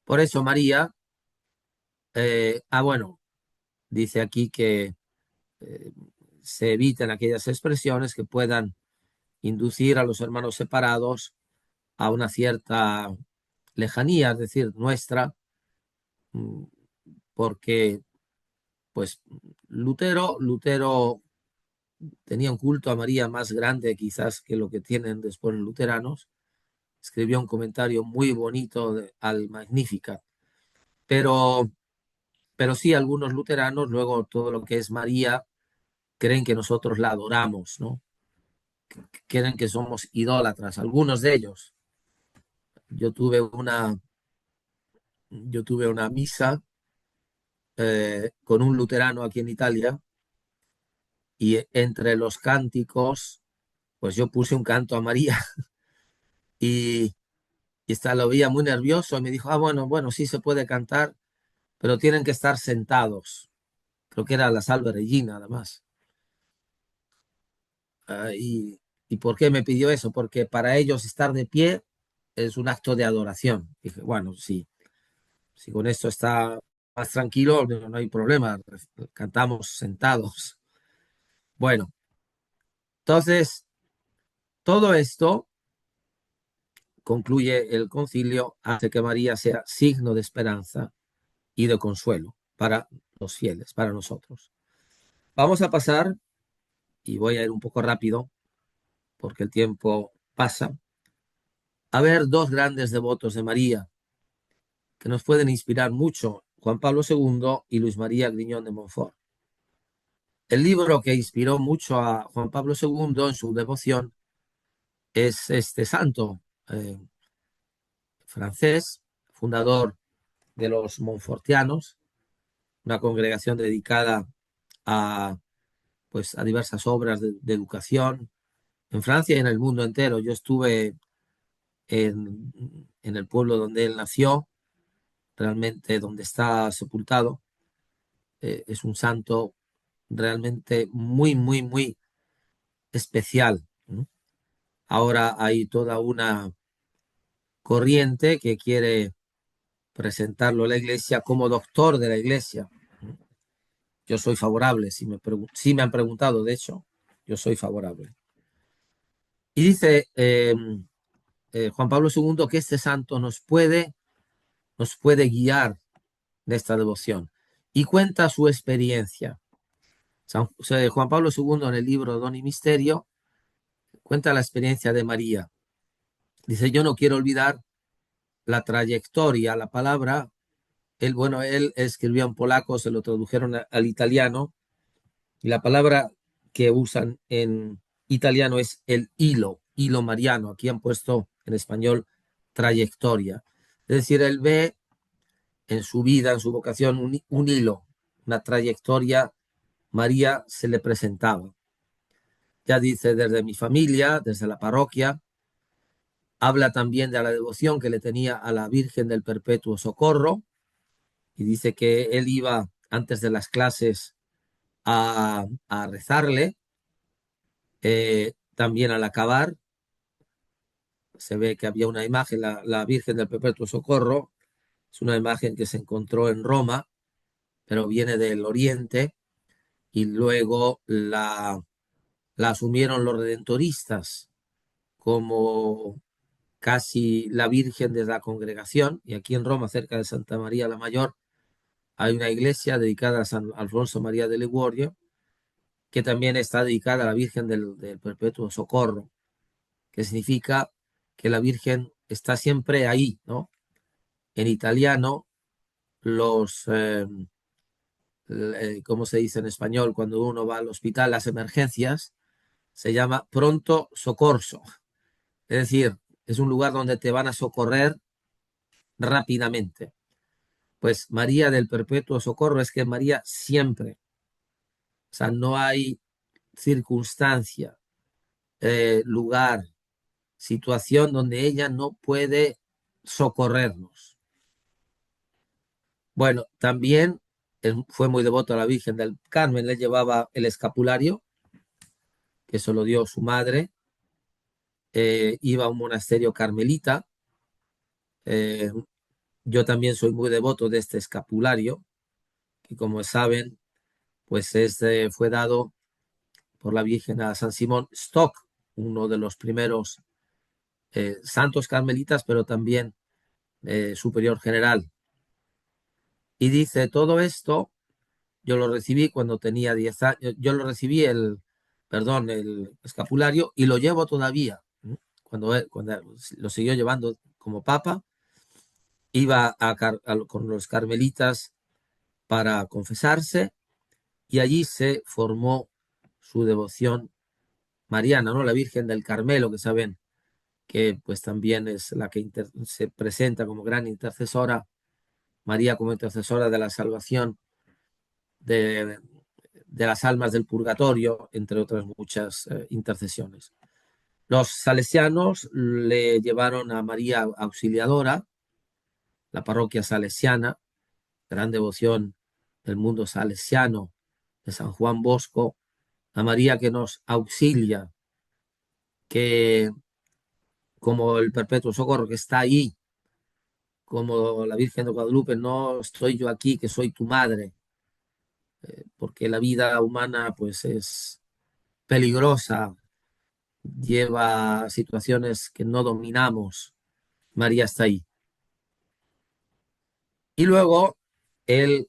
Por eso María, bueno, dice aquí que eh, se eviten aquellas expresiones que puedan inducir a los hermanos separados a una cierta lejanía, es decir, nuestra, mm, porque pues Lutero tenía un culto a María más grande quizás que lo que tienen después los luteranos. Escribió un comentario muy bonito al Magnificat, pero, pero sí algunos luteranos, luego todo lo que es María, creen que nosotros la adoramos, ¿no? Creen que somos idólatras, algunos de ellos. Yo tuve una, yo tuve una misa con un luterano aquí en Italia y entre los cánticos, pues yo puse un canto a María y, lo veía muy nervioso y me dijo, bueno, bueno, sí se puede cantar, pero tienen que estar sentados. Creo que era la Salve Regina, además. ¿Y por qué me pidió eso? Porque para ellos estar de pie es un acto de adoración. Dije, bueno, sí, si con esto está más tranquilo, no hay problema, cantamos sentados. Bueno, entonces, todo esto, concluye el concilio, hace que María sea signo de esperanza y de consuelo para los fieles, para nosotros. Vamos a pasar, y voy a ir un poco rápido, porque el tiempo pasa, a ver dos grandes devotos de María que nos pueden inspirar mucho, Juan Pablo II y Luis María Griñón de Montfort. El libro que inspiró mucho a Juan Pablo II en su devoción es este santo francés, fundador de los Montfortianos, una congregación dedicada a, pues, a diversas obras de educación en Francia y en el mundo entero. Yo estuve en el pueblo donde él nació, realmente donde está sepultado. Es un santo realmente muy, muy, muy especial, ¿no? Ahora hay toda una corriente que quiere presentarlo a la iglesia como doctor de la iglesia. Yo soy favorable, si me han preguntado, de hecho, yo soy favorable. Y dice Juan Pablo II que este santo nos puede guiar de esta devoción y cuenta su experiencia. Juan Pablo II en el libro Don y Misterio cuenta la experiencia de María. Dice, yo no quiero olvidar la trayectoria, la palabra. Él escribió en polaco, se lo tradujeron al italiano, y la palabra que usan en italiano es el hilo mariano. Aquí han puesto en español trayectoria. Es decir, él ve en su vida, en su vocación, un hilo, una trayectoria. María se le presentaba. Ya dice, desde mi familia, desde la parroquia, habla también de la devoción que le tenía a la Virgen del Perpetuo Socorro, y dice que él iba antes de las clases a rezarle, también al acabar. Se ve que había una imagen, la Virgen del Perpetuo Socorro, es una imagen que se encontró en Roma, pero viene del Oriente, y luego la asumieron los redentoristas como casi la Virgen de la congregación, y aquí en Roma, cerca de Santa María la Mayor, hay una iglesia dedicada a San Alfonso María de Liguorio, que también está dedicada a la Virgen del Perpetuo Socorro, que significa que la Virgen está siempre ahí, ¿no? En italiano, ¿cómo se dice en español? Cuando uno va al hospital, las emergencias, se llama pronto soccorso. Es decir, es un lugar donde te van a socorrer rápidamente. Pues María del Perpetuo Socorro es que María siempre, o sea, no hay circunstancia, lugar, situación donde ella no puede socorrernos. Bueno, también él fue muy devoto a la Virgen del Carmen, le llevaba el escapulario, que se lo dio su madre, iba a un monasterio carmelita. eh, yo también soy muy devoto de este escapulario, que como saben, pues fue dado por la Virgen a San Simón Stock, uno de los primeros santos carmelitas, pero también superior general. Y dice, todo esto yo lo recibí cuando tenía 10 años, yo lo recibí el escapulario y lo llevo todavía. Cuando lo siguió llevando como papa, iba con los carmelitas para confesarse y allí se formó su devoción mariana, ¿no? La Virgen del Carmelo, que saben que pues también es la que se presenta como gran intercesora, María como intercesora de la salvación de, de las almas del purgatorio, entre otras muchas intercesiones. Los salesianos le llevaron a María Auxiliadora, la parroquia salesiana, gran devoción del mundo salesiano de San Juan Bosco, a María que nos auxilia, que como el perpetuo socorro que está ahí, como la Virgen de Guadalupe, no estoy yo aquí, que soy tu madre, porque la vida humana pues es peligrosa, lleva situaciones que no dominamos. María está ahí. Y luego él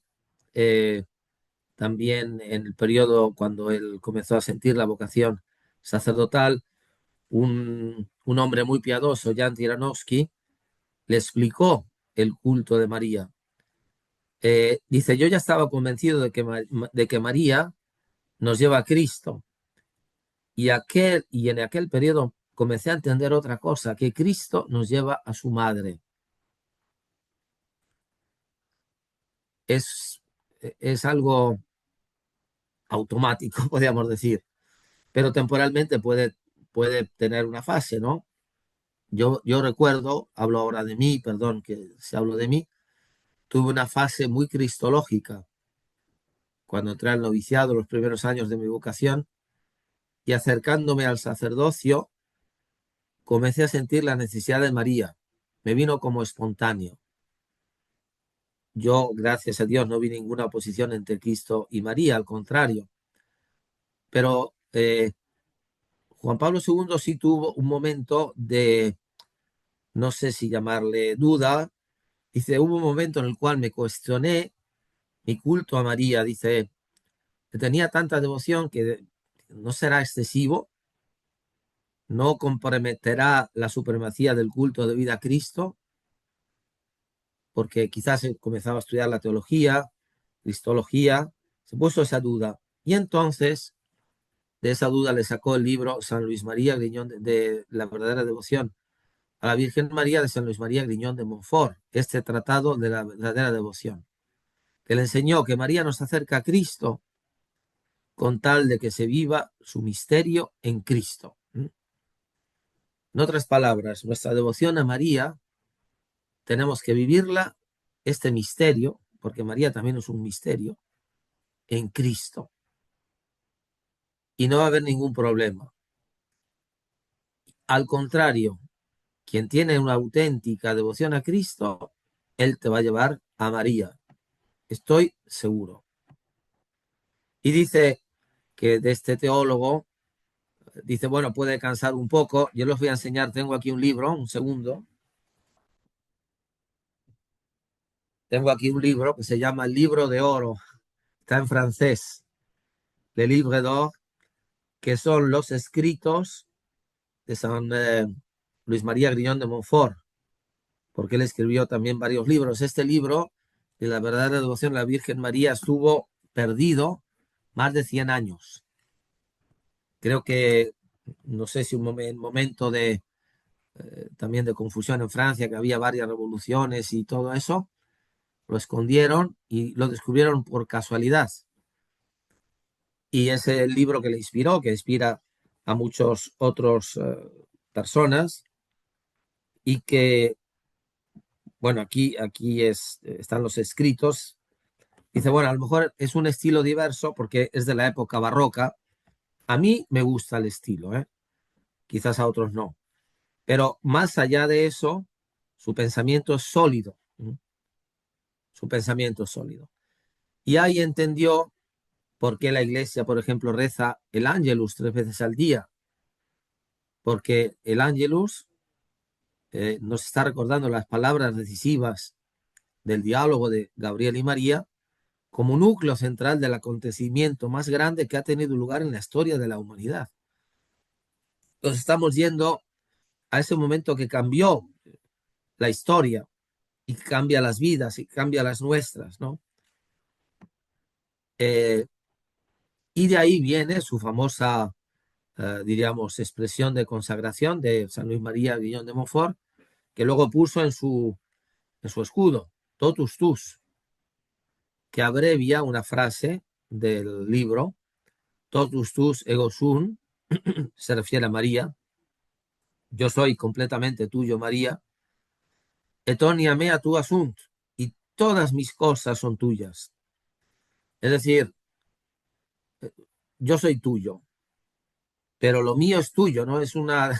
eh, también en el periodo cuando él comenzó a sentir la vocación sacerdotal, un hombre muy piadoso, Jan Tiranovsky, le explicó el culto de María. Dice, yo ya estaba convencido de que María nos lleva a Cristo y en aquel periodo comencé a entender otra cosa, que Cristo nos lleva a su madre. Es algo automático, podríamos decir, pero temporalmente puede tener una fase, ¿no? Yo recuerdo, hablo ahora de mí, perdón que se hablo de mí, tuve una fase muy cristológica cuando entré al noviciado, los primeros años de mi vocación, y acercándome al sacerdocio, comencé a sentir la necesidad de María. Me vino como espontáneo. Yo, gracias a Dios, no vi ninguna oposición entre Cristo y María, al contrario. Pero Juan Pablo II sí tuvo un momento de, no sé si llamarle duda. Dice, hubo un momento en el cual me cuestioné mi culto a María. Dice, que tenía tanta devoción que no será excesivo, no comprometerá la supremacía del culto de vida a Cristo, porque quizás comenzaba a estudiar la teología, cristología, se puso esa duda. Y entonces de esa duda le sacó el libro San Luis María Griñón de la verdadera devoción a la Virgen María de San Luis María Griñón de Montfort, este tratado de la verdadera devoción, que le enseñó que María nos acerca a Cristo con tal de que se viva su misterio en Cristo. En otras palabras, nuestra devoción a María tenemos que vivirla, este misterio, porque María también es un misterio, en Cristo. Y no va a haber ningún problema. Al contrario, quien tiene una auténtica devoción a Cristo, Él te va a llevar a María. Estoy seguro. Y dice que de este teólogo, dice, bueno, puede cansar un poco. Yo les voy a enseñar, tengo aquí un libro, un segundo. Tengo aquí un libro que se llama El Libro de Oro. Está en francés. Le Livre d'Or, que son los escritos de San Luis María Griñón de Montfort, porque él escribió también varios libros. Este libro de la verdadera devoción a la Virgen María estuvo perdido más de 100 años. Creo que, no sé si un momento de también de confusión en Francia, que había varias revoluciones y todo eso, lo escondieron y lo descubrieron por casualidad. Y es el libro que le inspiró, que inspira a muchos otros personas y que, bueno, aquí están los escritos, Dice, bueno, a lo mejor es un estilo diverso porque es de la época barroca. A mí me gusta el estilo, ¿eh? Quizás a otros no. Pero más allá de eso, su pensamiento es sólido. Su pensamiento es sólido. Y ahí entendió por qué la iglesia, por ejemplo, reza el Ángelus 3 veces al día. Porque el Ángelus nos está recordando las palabras decisivas del diálogo de Gabriel y María como núcleo central del acontecimiento más grande que ha tenido lugar en la historia de la humanidad. Entonces estamos yendo a ese momento que cambió la historia y que cambia las vidas y cambia las nuestras, ¿no? Eh, y de ahí viene su famosa, diríamos, expresión de consagración de San Luis María Guillón de Montfort, que luego puso en su escudo, totus tus, que abrevia una frase del libro, totus tus ego sum, se refiere a María, yo soy completamente tuyo, María, etonia mea tu asunt, y todas mis cosas son tuyas. Es decir, yo soy tuyo, pero lo mío es tuyo, no es una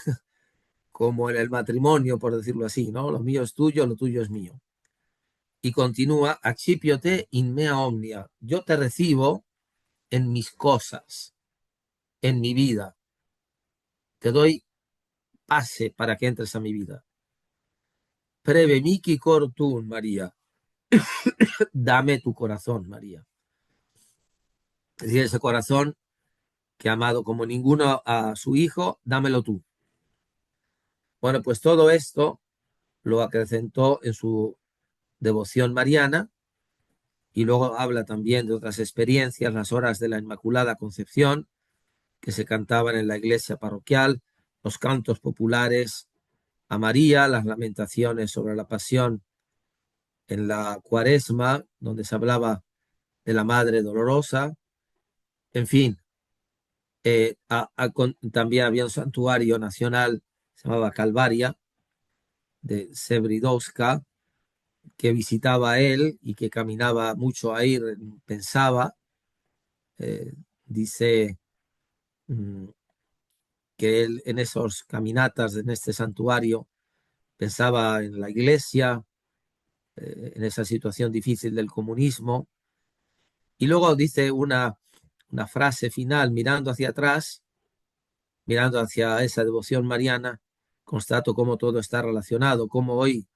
como en el matrimonio, por decirlo así, ¿no? Lo mío es tuyo, lo tuyo es mío. Y continúa, accipiote in mea omnia, yo te recibo en mis cosas, en mi vida, te doy pase para que entres a mi vida. Preve mihi cortum, María, dame tu corazón, María. Es decir, ese corazón que ha amado como ninguno a su hijo, dámelo tú. Bueno, pues todo esto lo acrecentó en su devoción mariana y luego habla también de otras experiencias, las horas de la Inmaculada Concepción, que se cantaban en la iglesia parroquial, los cantos populares a María, las lamentaciones sobre la pasión en la Cuaresma, donde se hablaba de la Madre Dolorosa, en fin, también había un santuario nacional, se llamaba Calvaria, de Sebridowska, que visitaba a él y que caminaba mucho ahí, pensaba, eh, dice que él en esos caminatas, en este santuario, pensaba en la iglesia, en esa situación difícil del comunismo, y luego dice una frase final, mirando hacia atrás, mirando hacia esa devoción mariana, constato cómo todo está relacionado, cómo hoy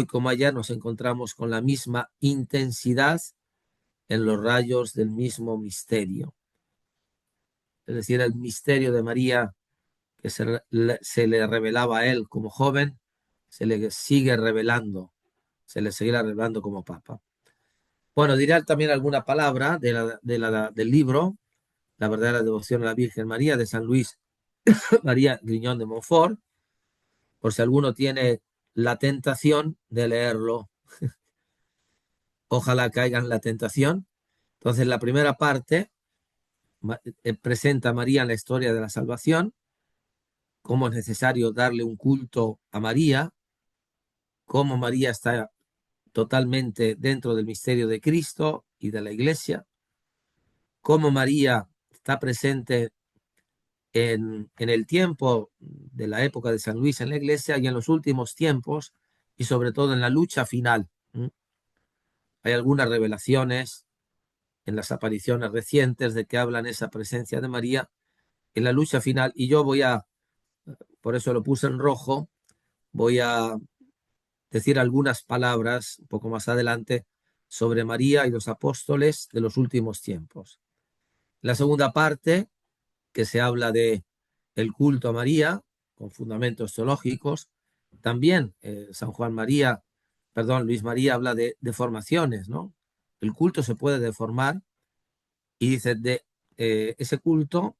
como ayer nos encontramos con la misma intensidad en los rayos del mismo misterio. Es decir, el misterio de María que se le revelaba a él como joven, se le sigue revelando, se le seguirá revelando como papa. Bueno, diré también alguna palabra del libro, La verdadera devoción a la Virgen María, de San Luis María Griñón de Montfort, por si alguno tiene la tentación de leerlo. Ojalá caiga en la tentación. Entonces, la primera parte presenta a María en la historia de la salvación, cómo es necesario darle un culto a María, cómo María está totalmente dentro del misterio de Cristo y de la Iglesia, cómo María está presente en el tiempo de la época de San Luis en la Iglesia y en los últimos tiempos y sobre todo en la lucha final. Hay algunas revelaciones en las apariciones recientes de que hablan esa presencia de María en la lucha final y yo por eso lo puse en rojo, voy a decir algunas palabras un poco más adelante sobre María y los apóstoles de los últimos tiempos. La segunda parte, que se habla de el culto a María, con fundamentos teológicos, también San Juan María, perdón, Luis María habla de deformaciones, ¿no? El culto se puede deformar y dice de ese culto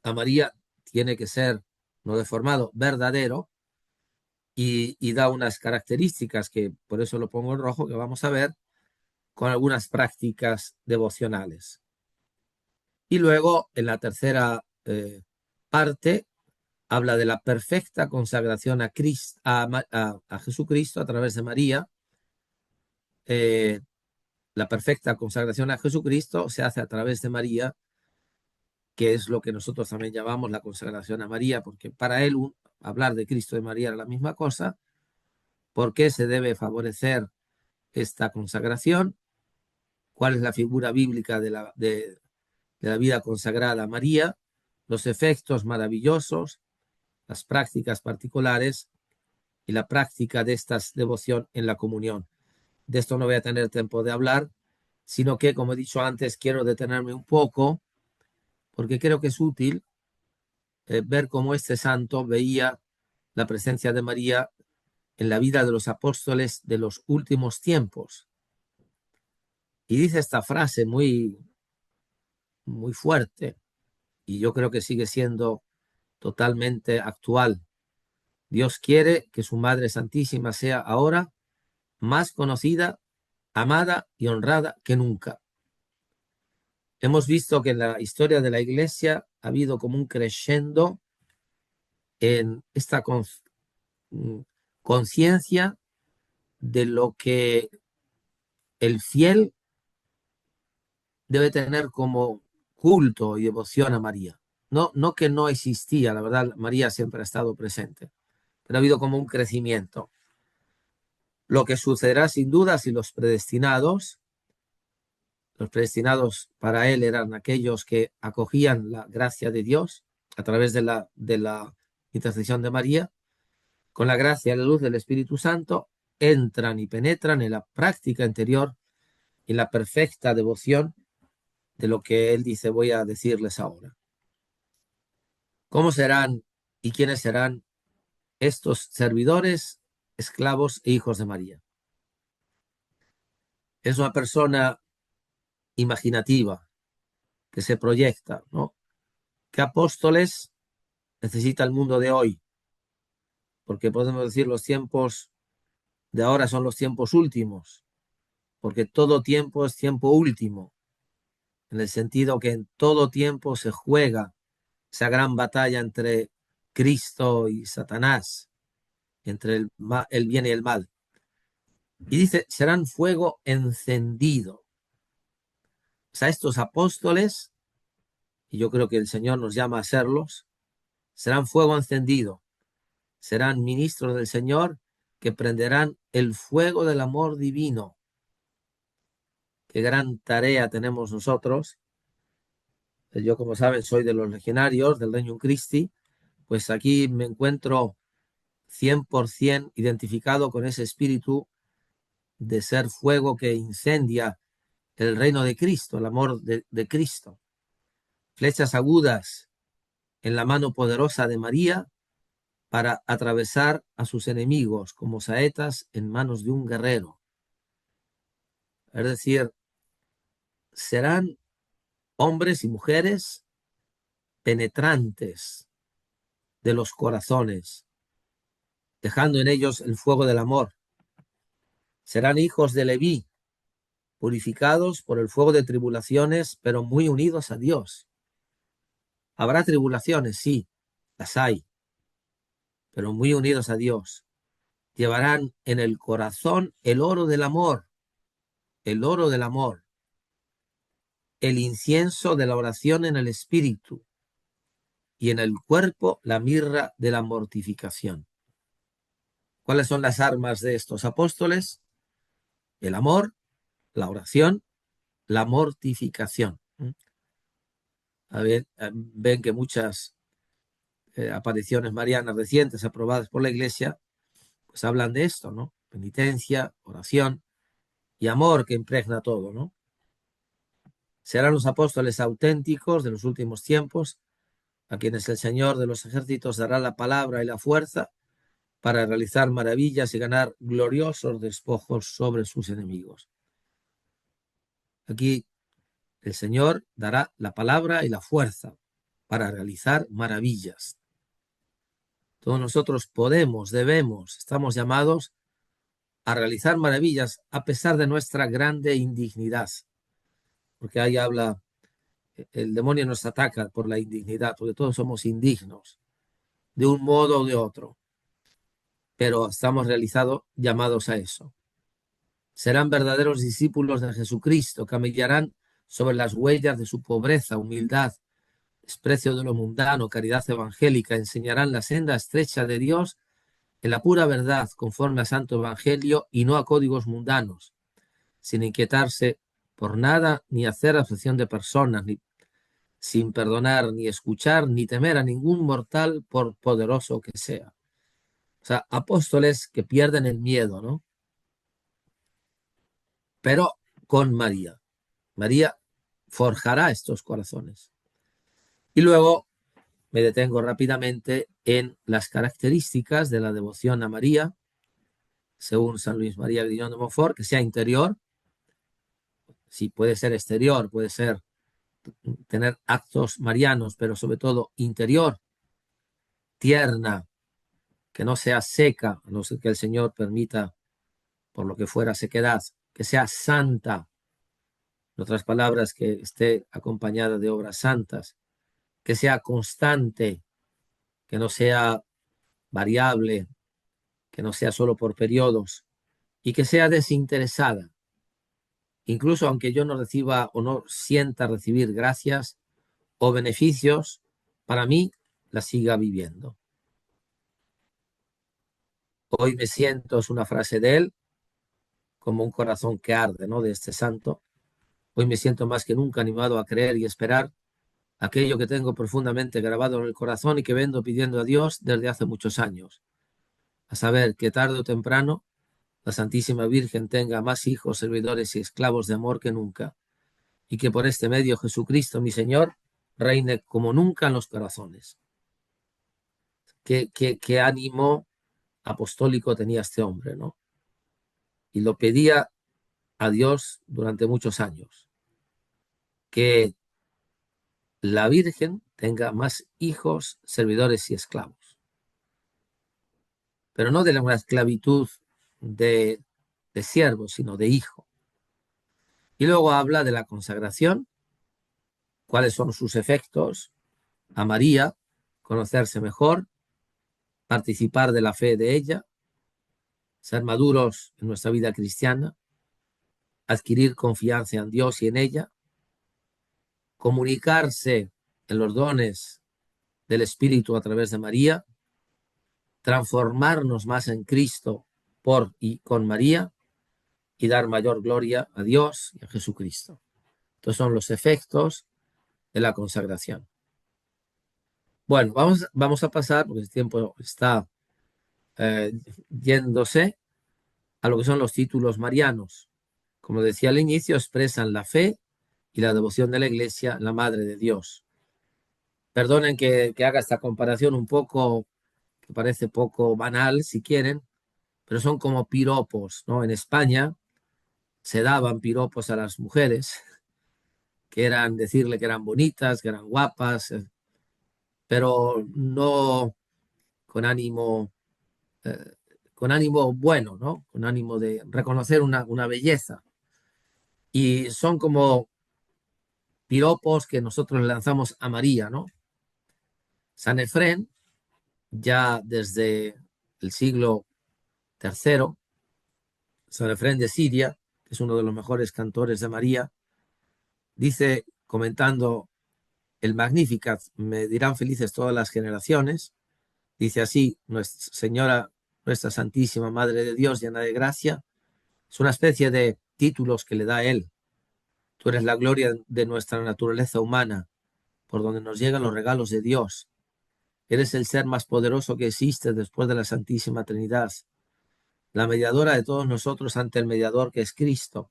a María tiene que ser no deformado, verdadero, y da unas características que por eso lo pongo en rojo, que vamos a ver con algunas prácticas devocionales. Y luego, en la tercera parte, habla de la perfecta consagración a Jesucristo a través de María, la perfecta consagración a Jesucristo se hace a través de María, que es lo que nosotros también llamamos la consagración a María, porque para él hablar de Cristo y María era la misma cosa. ¿Por qué se debe favorecer esta consagración? ¿Cuál es la figura bíblica de la vida consagrada a María? Los efectos maravillosos, las prácticas particulares y la práctica de esta devoción en la comunión. De esto no voy a tener tiempo de hablar, sino que, como he dicho antes, quiero detenerme un poco porque creo que es útil ver cómo este santo veía la presencia de María en la vida de los apóstoles de los últimos tiempos. Y dice esta frase muy fuerte, y yo creo que sigue siendo totalmente actual. Dios quiere que su Madre Santísima sea ahora más conocida, amada y honrada que nunca. Hemos visto que en la historia de la Iglesia ha habido como un crescendo en esta conciencia de lo que el fiel debe tener como culto y devoción a María. No, no que no existía, la verdad, María siempre ha estado presente, pero ha habido como un crecimiento. Lo que sucederá sin duda si los predestinados para él eran aquellos que acogían la gracia de Dios a través de la intercesión de María, con la gracia y la luz del Espíritu Santo, entran y penetran en la práctica interior y la perfecta devoción de lo que él dice voy a decirles ahora. ¿Cómo serán y quiénes serán estos servidores, esclavos e hijos de María? Es una persona imaginativa que se proyecta, ¿no? ¿Qué apóstoles necesita el mundo de hoy? Porque podemos decir los tiempos de ahora son los tiempos últimos, porque todo tiempo es tiempo último, en el sentido que en todo tiempo se juega esa gran batalla entre Cristo y Satanás, entre el bien y el mal. Y dice, serán fuego encendido. O sea, estos apóstoles, y yo creo que el Señor nos llama a serlos, serán fuego encendido, serán ministros del Señor que prenderán el fuego del amor divino. Qué gran tarea tenemos nosotros. Yo, como saben, soy de los legionarios del Regnum Christi, pues aquí me encuentro 100% identificado con ese espíritu de ser fuego que incendia el reino de Cristo, el amor de Cristo. Flechas agudas en la mano poderosa de María para atravesar a sus enemigos como saetas en manos de un guerrero. Es decir, serán hombres y mujeres penetrantes de los corazones, dejando en ellos el fuego del amor. Serán hijos de Leví, purificados por el fuego de tribulaciones, pero muy unidos a Dios. Habrá tribulaciones, sí, las hay, pero muy unidos a Dios. Llevarán en el corazón el oro del amor, el oro del amor, el incienso de la oración en el espíritu y en el cuerpo la mirra de la mortificación. ¿Cuáles son las armas de estos apóstoles? El amor, la oración, la mortificación. A ver, ven que muchas apariciones marianas recientes aprobadas por la Iglesia, pues hablan de esto, ¿no? Penitencia, oración y amor que impregna todo, ¿no? Serán los apóstoles auténticos de los últimos tiempos, a quienes el Señor de los ejércitos dará la palabra y la fuerza para realizar maravillas y ganar gloriosos despojos sobre sus enemigos. Aquí el Señor dará la palabra y la fuerza para realizar maravillas. Todos nosotros podemos, debemos, estamos llamados a realizar maravillas a pesar de nuestra grande indignidad. Porque ahí habla, el demonio nos ataca por la indignidad, porque todos somos indignos, de un modo o de otro. Pero estamos llamados a eso. Serán verdaderos discípulos de Jesucristo, caminarán sobre las huellas de su pobreza, humildad, desprecio de lo mundano, caridad evangélica, enseñarán la senda estrecha de Dios en la pura verdad, conforme a Santo Evangelio y no a códigos mundanos, sin inquietarse por nada ni hacer acepción de personas, ni sin perdonar, ni escuchar, ni temer a ningún mortal por poderoso que sea. O sea, apóstoles que pierden el miedo, ¿no? Pero con María. María forjará estos corazones. Y luego me detengo rápidamente en las características de la devoción a María, según San Luis María Grignon de Montfort, que sea interior, sí puede ser exterior, puede ser tener actos marianos, pero sobre todo interior, tierna, que no sea seca, a no ser que el Señor permita, por lo que fuera, sequedad, que sea santa, en otras palabras, que esté acompañada de obras santas, que sea constante, que no sea variable, que no sea solo por periodos y que sea desinteresada. Incluso aunque yo no reciba o no sienta recibir gracias o beneficios, para mí la siga viviendo. Hoy me siento, es una frase de él, como un corazón que arde, ¿no? De este santo. Hoy me siento más que nunca animado a creer y esperar aquello que tengo profundamente grabado en el corazón y que vengo pidiendo a Dios desde hace muchos años. A saber que tarde o temprano la Santísima Virgen tenga más hijos, servidores y esclavos de amor que nunca, y que por este medio Jesucristo, mi Señor, reine como nunca en los corazones. Qué ánimo apostólico tenía este hombre, ¿no? Y lo pedía a Dios durante muchos años, que la Virgen tenga más hijos, servidores y esclavos, pero no de la esclavitud de, de siervo, sino de hijo. Y luego habla de la consagración, cuáles son sus efectos a María, conocerse mejor, participar de la fe de ella, ser maduros en nuestra vida cristiana, adquirir confianza en Dios y en ella, comunicarse en los dones del Espíritu a través de María, transformarnos más en Cristo por y con María y dar mayor gloria a Dios y a Jesucristo. Estos son los efectos de la consagración. Bueno, vamos a pasar, porque el tiempo está eh, yéndose, a lo que son los títulos marianos. Como decía al inicio, expresan la fe y la devoción de la Iglesia, la Madre de Dios. Perdonen que haga esta comparación un poco, que parece poco banal, si quieren, pero son como piropos, ¿no? En España se daban piropos a las mujeres, que eran decirle que eran bonitas, que eran guapas, pero no con ánimo, eh, con ánimo bueno, ¿no? Con ánimo de reconocer una belleza. Y son como piropos que nosotros lanzamos a María, ¿no? San Efrén, ya desde el siglo III, San Efrén de Siria, que es uno de los mejores cantores de María, dice, comentando el Magnificat, me dirán felices todas las generaciones, dice así, Nuestra Señora, Nuestra Santísima Madre de Dios, llena de gracia, es una especie de títulos que le da a él. Tú eres la gloria de nuestra naturaleza humana, por donde nos llegan los regalos de Dios. Eres el ser más poderoso que existe después de la Santísima Trinidad, la mediadora de todos nosotros ante el mediador que es Cristo,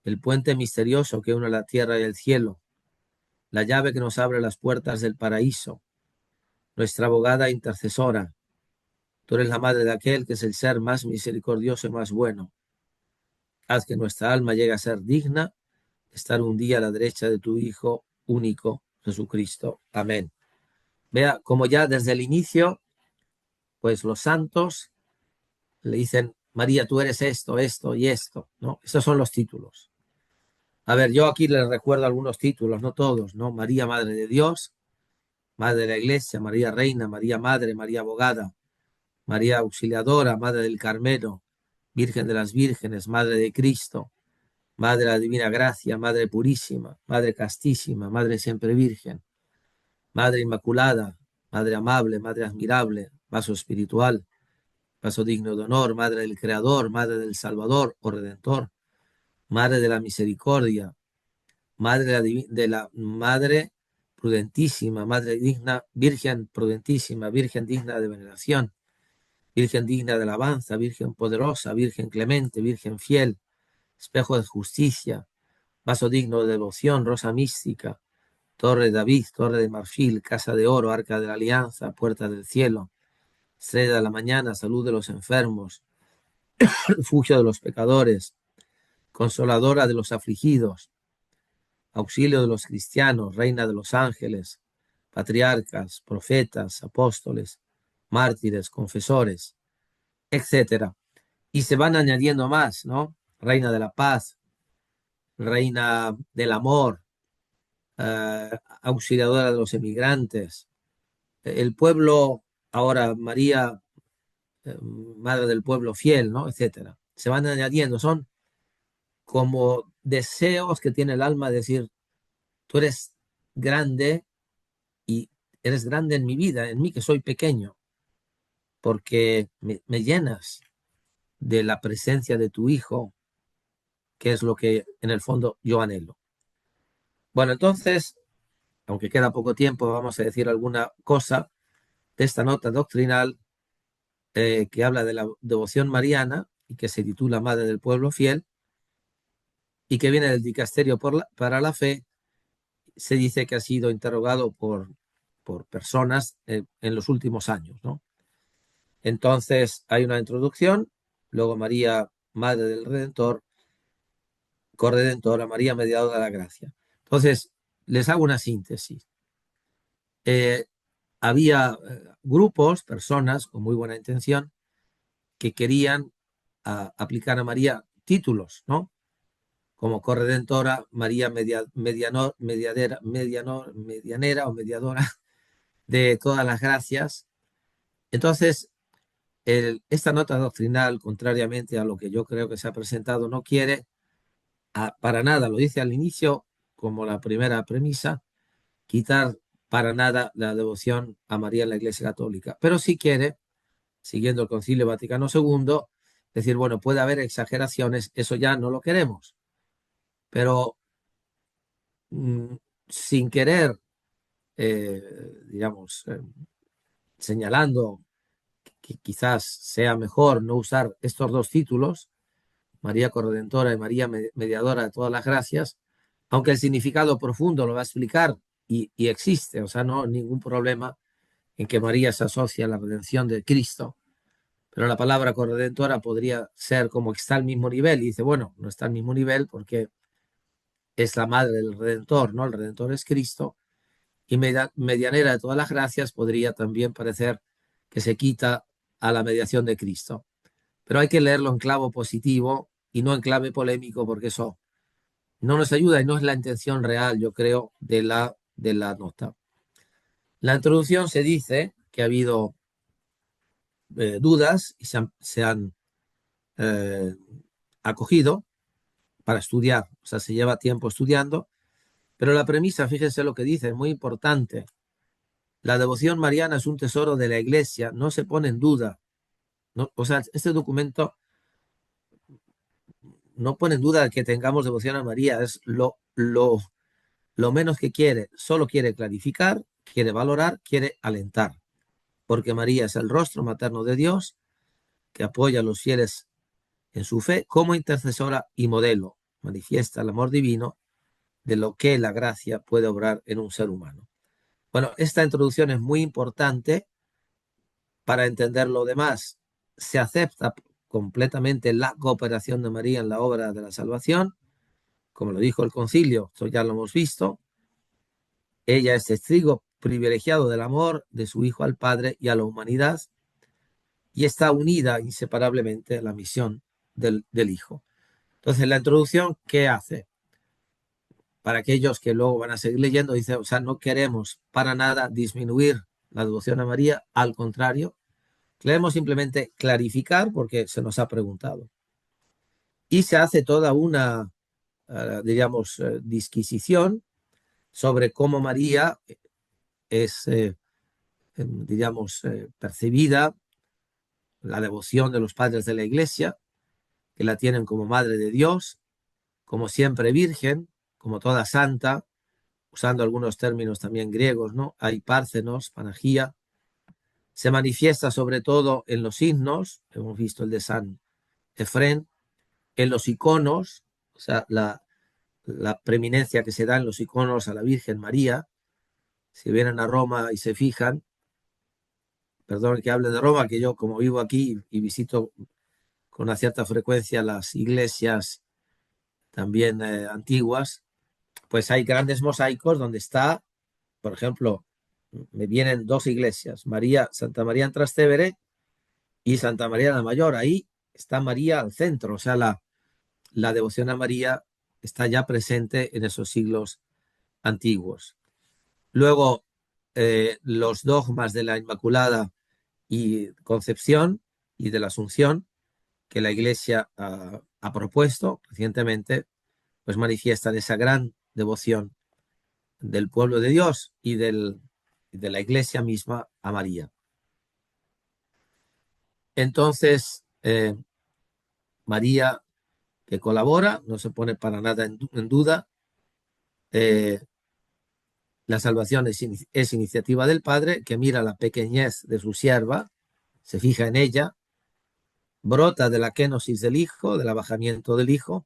el puente misterioso que une la tierra y el cielo, la llave que nos abre las puertas del paraíso, nuestra abogada intercesora. Tú eres la madre de aquel que es el ser más misericordioso y más bueno. Haz que nuestra alma llegue a ser digna de estar un día a la derecha de tu Hijo único, Jesucristo. Amén. Vea, como ya desde el inicio, pues los santos le dicen, María, tú eres esto, esto y esto, ¿no? Estos son los títulos. A ver, yo aquí les recuerdo algunos títulos, no todos, ¿no? María, Madre de Dios, Madre de la Iglesia, María Reina, María Madre, María Abogada, María Auxiliadora, Madre del Carmelo, Virgen de las Vírgenes, Madre de Cristo, Madre de la Divina Gracia, Madre Purísima, Madre Castísima, Madre Siempre Virgen, Madre Inmaculada, Madre Amable, Madre Admirable, Vaso Espiritual, Vaso Digno de Honor, Madre del Creador, Madre del Salvador o Redentor, Madre de la Misericordia, Madre de la Madre Prudentísima, Madre digna, Virgen Prudentísima, Virgen digna de veneración, Virgen digna de alabanza, Virgen poderosa, Virgen clemente, Virgen fiel, espejo de justicia, vaso digno de devoción, rosa mística, torre de David, torre de marfil, casa de oro, arca de la alianza, puerta del cielo, estrella de la mañana, salud de los enfermos, refugio de los pecadores, consoladora de los afligidos, auxilio de los cristianos, reina de los ángeles, patriarcas, profetas, apóstoles, mártires, confesores, etcétera. Y se van añadiendo más, ¿no? Reina de la paz, reina del amor, auxiliadora de los emigrantes. El pueblo, ahora María, madre del pueblo fiel, ¿no? Etcétera. Se van añadiendo, son como deseos que tiene el alma de decir, tú eres grande y eres grande en mi vida, en mí que soy pequeño, porque me llenas de la presencia de tu Hijo, que es lo que en el fondo yo anhelo. Bueno, entonces, aunque queda poco tiempo, vamos a decir alguna cosa de esta nota doctrinal que habla de la devoción mariana y que se titula Madre del Pueblo Fiel y que viene del Dicasterio para la Fe. Se dice que ha sido interrogado por personas en los últimos años, ¿no? Entonces hay una introducción, luego María, Madre del Redentor, Corredentora, María, Mediadora de la Gracia. Entonces, les hago una síntesis. Eh, Había grupos, personas con muy buena intención, que querían aplicar a María títulos, ¿no? Como corredentora, María medianera o mediadora de todas las gracias. Entonces, esta nota doctrinal, contrariamente a lo que yo creo que se ha presentado, no quiere para nada, lo dice al inicio como la primera premisa, quitar para nada la devoción a María en la Iglesia Católica, pero sí quiere, siguiendo el Concilio Vaticano II, decir, bueno, puede haber exageraciones, eso ya no lo queremos, pero mmm, sin querer, digamos, señalando que quizás sea mejor no usar estos dos títulos, María Corredentora y María Mediadora de todas las gracias, aunque el significado profundo lo va a explicar y existe, o sea, no hay ningún problema en que María se asocia a la redención de Cristo, pero la palabra corredentora podría ser como que está al mismo nivel y dice, bueno, no está al mismo nivel porque es la madre del Redentor, ¿no? El Redentor es Cristo y medianera de todas las gracias podría también parecer que se quita a la mediación de Cristo. Pero hay que leerlo en clave positivo y no en clave polémico porque eso no nos ayuda y no es la intención real, yo creo, de la nota. La introducción se dice que ha habido dudas y se han eh, acogido para estudiar, o sea, se lleva tiempo estudiando, pero la premisa, fíjense lo que dice, es muy importante. La devoción mariana es un tesoro de la Iglesia, no se pone en duda. No, o sea, este documento no pone en duda que tengamos devoción a María, es lo menos que quiere, solo quiere clarificar, quiere valorar, quiere alentar, porque María es el rostro materno de Dios que apoya a los fieles en su fe como intercesora y modelo, manifiesta el amor divino de lo que la gracia puede obrar en un ser humano. Bueno, esta introducción es muy importante para entender lo demás. Se acepta completamente la cooperación de María en la obra de la salvación, como lo dijo el concilio, esto ya lo hemos visto. Ella es testigo privilegiado del amor de su Hijo al Padre y a la humanidad y está unida inseparablemente a la misión del Hijo. Entonces, la introducción, ¿qué hace? Para aquellos que luego van a seguir leyendo, dice, o sea, no queremos para nada disminuir la devoción a María, al contrario, queremos simplemente clarificar porque se nos ha preguntado. y se hace toda una, digamos, disquisición sobre cómo María es, digamos, percibida, la devoción de los padres de la Iglesia, que la tienen como Madre de Dios, como siempre virgen, como toda santa, usando algunos términos también griegos, ¿no? Hay párcenos, panagía. Se manifiesta sobre todo en los himnos, hemos visto el de San Efrén, en los iconos, o sea, la preeminencia que se da en los iconos a la Virgen María. Si vienen a Roma y se fijan, perdón que hable de Roma, que yo como vivo aquí y visito con una cierta frecuencia las iglesias también antiguas, pues hay grandes mosaicos donde está, por ejemplo, me vienen dos iglesias, María, Santa María en Trastevere y Santa María la Mayor. Ahí está María al centro, o sea, la devoción a María está ya presente en esos siglos antiguos. Luego, los dogmas de la Inmaculada y Concepción y de la Asunción que la Iglesia ha propuesto recientemente, pues manifiestan esa gran devoción del pueblo de Dios y de la Iglesia misma a María. Entonces, María que colabora, no se pone para nada en duda. La salvación es iniciativa del Padre, que mira la pequeñez de su sierva, se fija en ella, brota de la kenosis del Hijo, del abajamiento del Hijo,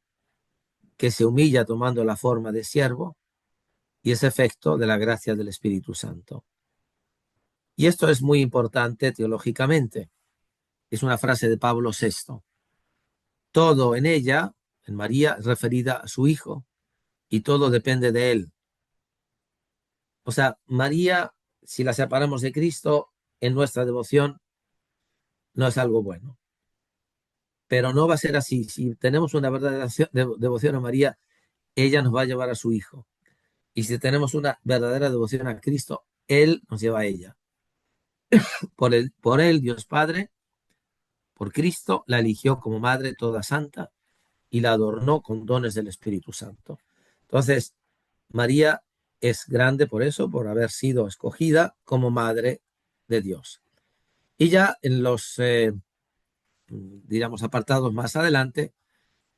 que se humilla tomando la forma de siervo, y es efecto de la gracia del Espíritu Santo. Y esto es muy importante teológicamente. Es una frase de Pablo VI. Todo en ella, en María, es referida a su Hijo, y todo depende de él. O sea, María, si la separamos de Cristo en nuestra devoción, no es algo bueno. Pero no va a ser así. Si tenemos una verdadera devoción a María, ella nos va a llevar a su Hijo. Y si tenemos una verdadera devoción a Cristo, Él nos lleva a ella. Por él, Dios Padre, por Cristo, la eligió como Madre toda santa y la adornó con dones del Espíritu Santo. Entonces, María es grande por eso, por haber sido escogida como Madre de Dios. Y ya en los, digamos, apartados más adelante,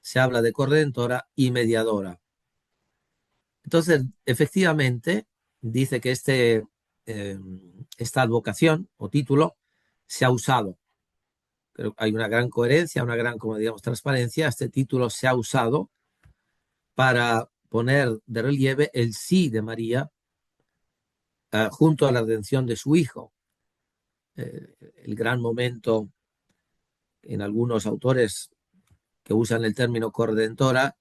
se habla de corredentora y mediadora. Entonces, efectivamente, dice que eh, esta advocación o título se ha usado. Pero hay una gran coherencia, una gran, como digamos, transparencia. Este título se ha usado para poner de relieve el sí de María junto a la redención de su hijo. El gran momento en algunos autores que usan el término corredentora,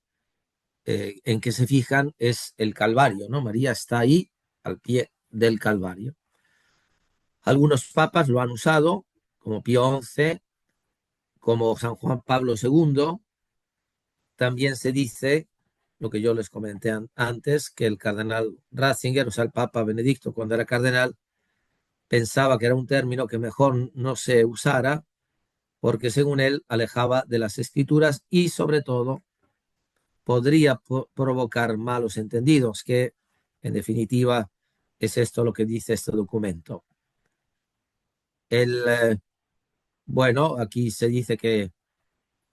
en que se fijan es el Calvario, ¿no? María está ahí al pie del Calvario. Algunos papas lo han usado, como Pío XI, como San Juan Pablo II. También se dice, lo que yo les comenté antes, que el cardenal Ratzinger, o sea, el Papa Benedicto, cuando era cardenal, pensaba que era un término que mejor no se usara, porque según él alejaba de las escrituras y sobre todo podría provocar malos entendidos, que en definitiva es esto lo que dice este documento. Bueno, aquí se dice que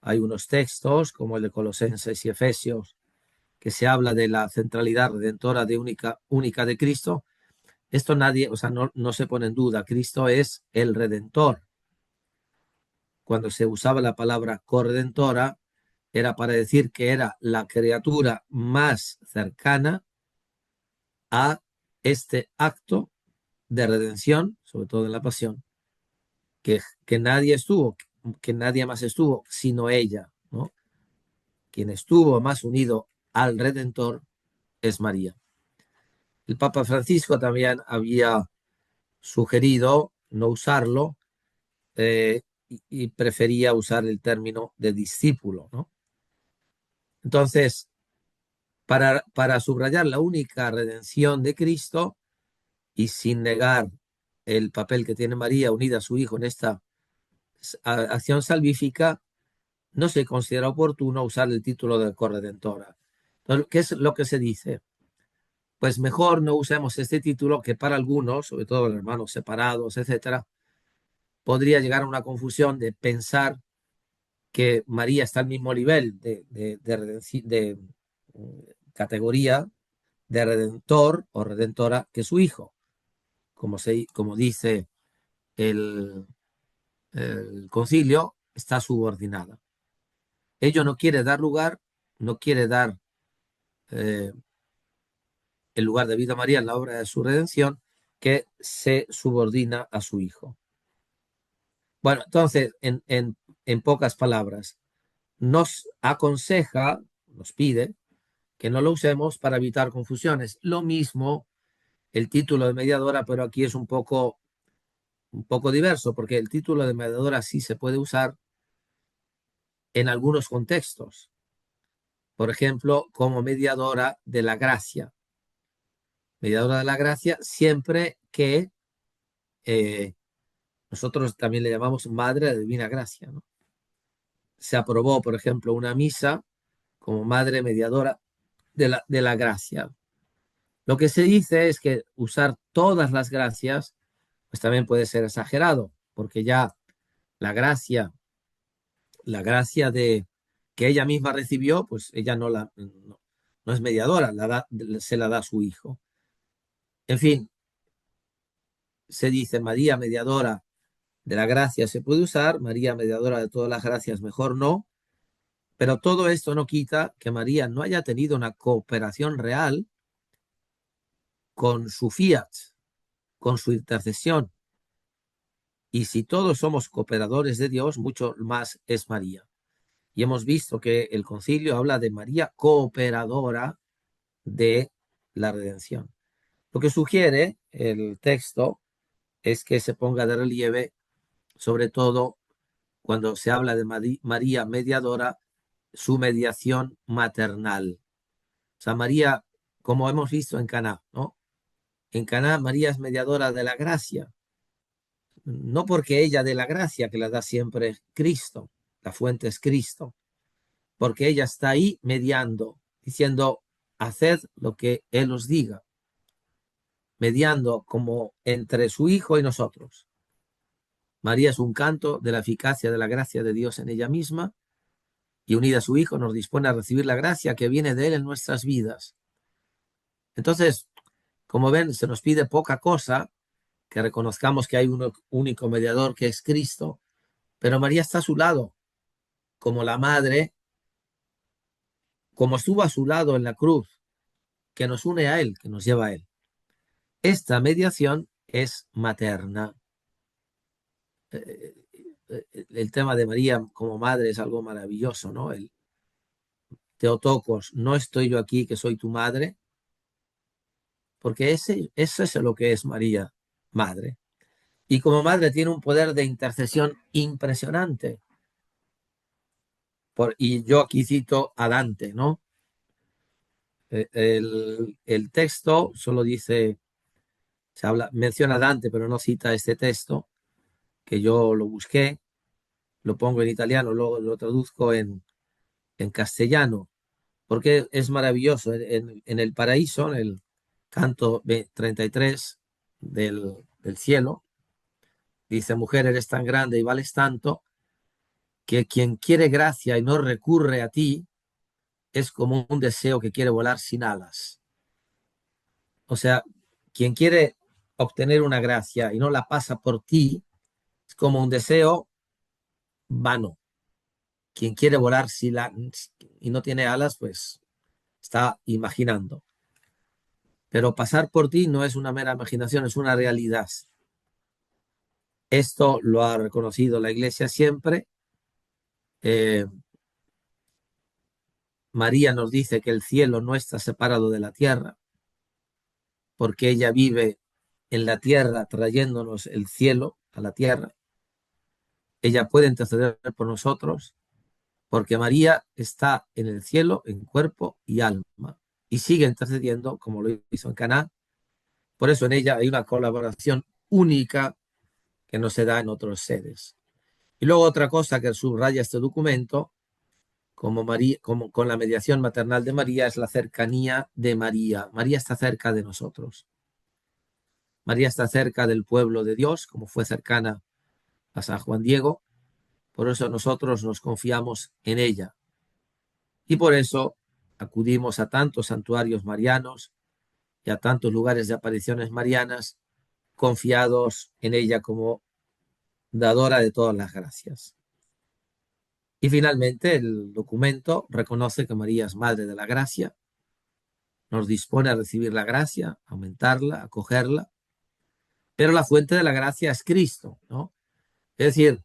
hay unos textos, como el de Colosenses y Efesios, que se habla de la centralidad redentora de única de Cristo. Esto nadie, o sea, no se pone en duda. Cristo es el redentor. Cuando se usaba la palabra corredentora, era para decir que era la criatura más cercana a este acto de redención, sobre todo en la pasión, que nadie estuvo, que nadie más estuvo, sino ella, ¿no? Quien estuvo más unido al Redentor es María. El Papa Francisco también había sugerido no usarlo y prefería usar el término de discípulo, ¿no? Entonces, para subrayar la única redención de Cristo y sin negar el papel que tiene María unida a su Hijo en esta acción salvífica, no se considera oportuno usar el título de corredentora. Entonces, ¿qué es lo que se dice? Pues mejor no usemos este título que para algunos, sobre todo los hermanos separados, etcétera, podría llegar a una confusión de pensar que María está al mismo nivel de categoría de redentor o redentora que su hijo, como dice el concilio, está subordinada. Ello no quiere dar lugar, no quiere dar eh, el lugar debido a María en la obra de su redención, que se subordina a su hijo. Bueno, entonces, en pocas palabras, nos aconseja, nos pide que no lo usemos para evitar confusiones. Lo mismo el título de mediadora, pero aquí es un poco diverso, porque el título de mediadora sí se puede usar en algunos contextos. Por ejemplo, como mediadora de la gracia. Mediadora de la gracia siempre que nosotros también le llamamos Madre de Divina Gracia, ¿no? Se aprobó, por ejemplo, una misa como Madre Mediadora de la Gracia. Lo que se dice es que usar todas las gracias, pues también puede ser exagerado, porque ya la la gracia de que ella misma recibió, pues ella no es mediadora, se la da a su hijo. En fin, se dice María mediadora de la gracia se puede usar, María mediadora de todas las gracias mejor no, pero todo esto no quita que María no haya tenido una cooperación real con su fiat, con su intercesión. Y si todos somos cooperadores de Dios, mucho más es María. Y hemos visto que el concilio habla de María cooperadora de la redención. Lo que sugiere el texto es que se ponga de relieve, sobre todo cuando se habla de María mediadora, su mediación maternal. O sea, María, como hemos visto en Caná, ¿no? En Caná, María es mediadora de la gracia, no porque ella dé la gracia que la da siempre Cristo, la fuente es Cristo, porque ella está ahí mediando, diciendo, haced lo que Él os diga, mediando como entre su Hijo y nosotros. María es un canto de la eficacia de la gracia de Dios en ella misma y unida a su Hijo nos dispone a recibir la gracia que viene de Él en nuestras vidas. Entonces, como ven, se nos pide poca cosa, que reconozcamos que hay un único mediador que es Cristo, pero María está a su lado, como la madre, como estuvo a su lado en la cruz, que nos une a Él, que nos lleva a Él. Esta mediación es materna. El tema de María como madre es algo maravilloso, ¿no? El Teotocos, no estoy yo aquí que soy tu madre, porque ese es lo que es María, madre. Y como madre tiene un poder de intercesión impresionante. Y yo aquí cito a Dante, ¿no? El texto solo dice, menciona a Dante, pero no cita este texto, que yo lo busqué, lo pongo en italiano, luego lo traduzco en castellano, porque es maravilloso. En el paraíso, en el canto 33 del cielo, dice, mujer, eres tan grande y vales tanto, que quien quiere gracia y no recurre a ti, es como un deseo que quiere volar sin alas. O sea, quien quiere obtener una gracia y no la pasa por ti, es como un deseo vano. Quien quiere volar y no tiene alas, pues está imaginando. Pero pasar por ti no es una mera imaginación, es una realidad. Esto lo ha reconocido la Iglesia siempre. Eh, María nos dice que el cielo no está separado de la tierra, porque ella vive en la tierra trayéndonos el cielo a la tierra. Ella puede interceder por nosotros porque María está en el cielo en cuerpo y alma y sigue intercediendo como lo hizo en Caná. Por eso en ella hay una colaboración única que no se da en otros seres. Y luego otra cosa que subraya este documento como María, como con la mediación maternal de María, es la cercanía de María. María está cerca de nosotros. María está cerca del pueblo de Dios, como fue cercana a San Juan Diego. Por eso nosotros nos confiamos en ella. Y por eso acudimos a tantos santuarios marianos y a tantos lugares de apariciones marianas, confiados en ella como dadora de todas las gracias. Y finalmente el documento reconoce que María es Madre de la Gracia, nos dispone a recibir la gracia, a aumentarla, a acogerla, pero la fuente de la gracia es Cristo, ¿no? Es decir,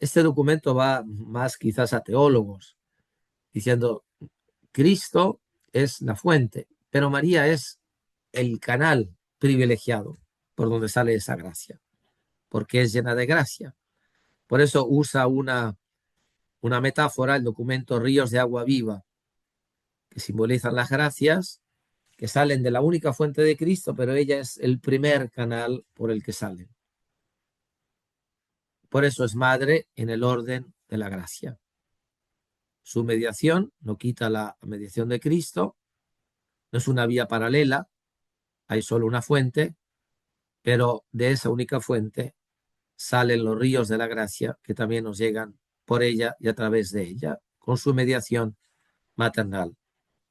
este documento va más quizás a teólogos, diciendo, Cristo es la fuente, pero María es el canal privilegiado por donde sale esa gracia, porque es llena de gracia. Por eso usa una metáfora, el documento Ríos de Agua Viva, que simbolizan las gracias que salen de la única fuente de Cristo, pero ella es el primer canal por el que salen. Por eso es madre en el orden de la gracia. Su mediación no quita la mediación de Cristo, no es una vía paralela, hay solo una fuente, pero de esa única fuente salen los ríos de la gracia que también nos llegan por ella y a través de ella, con su mediación maternal.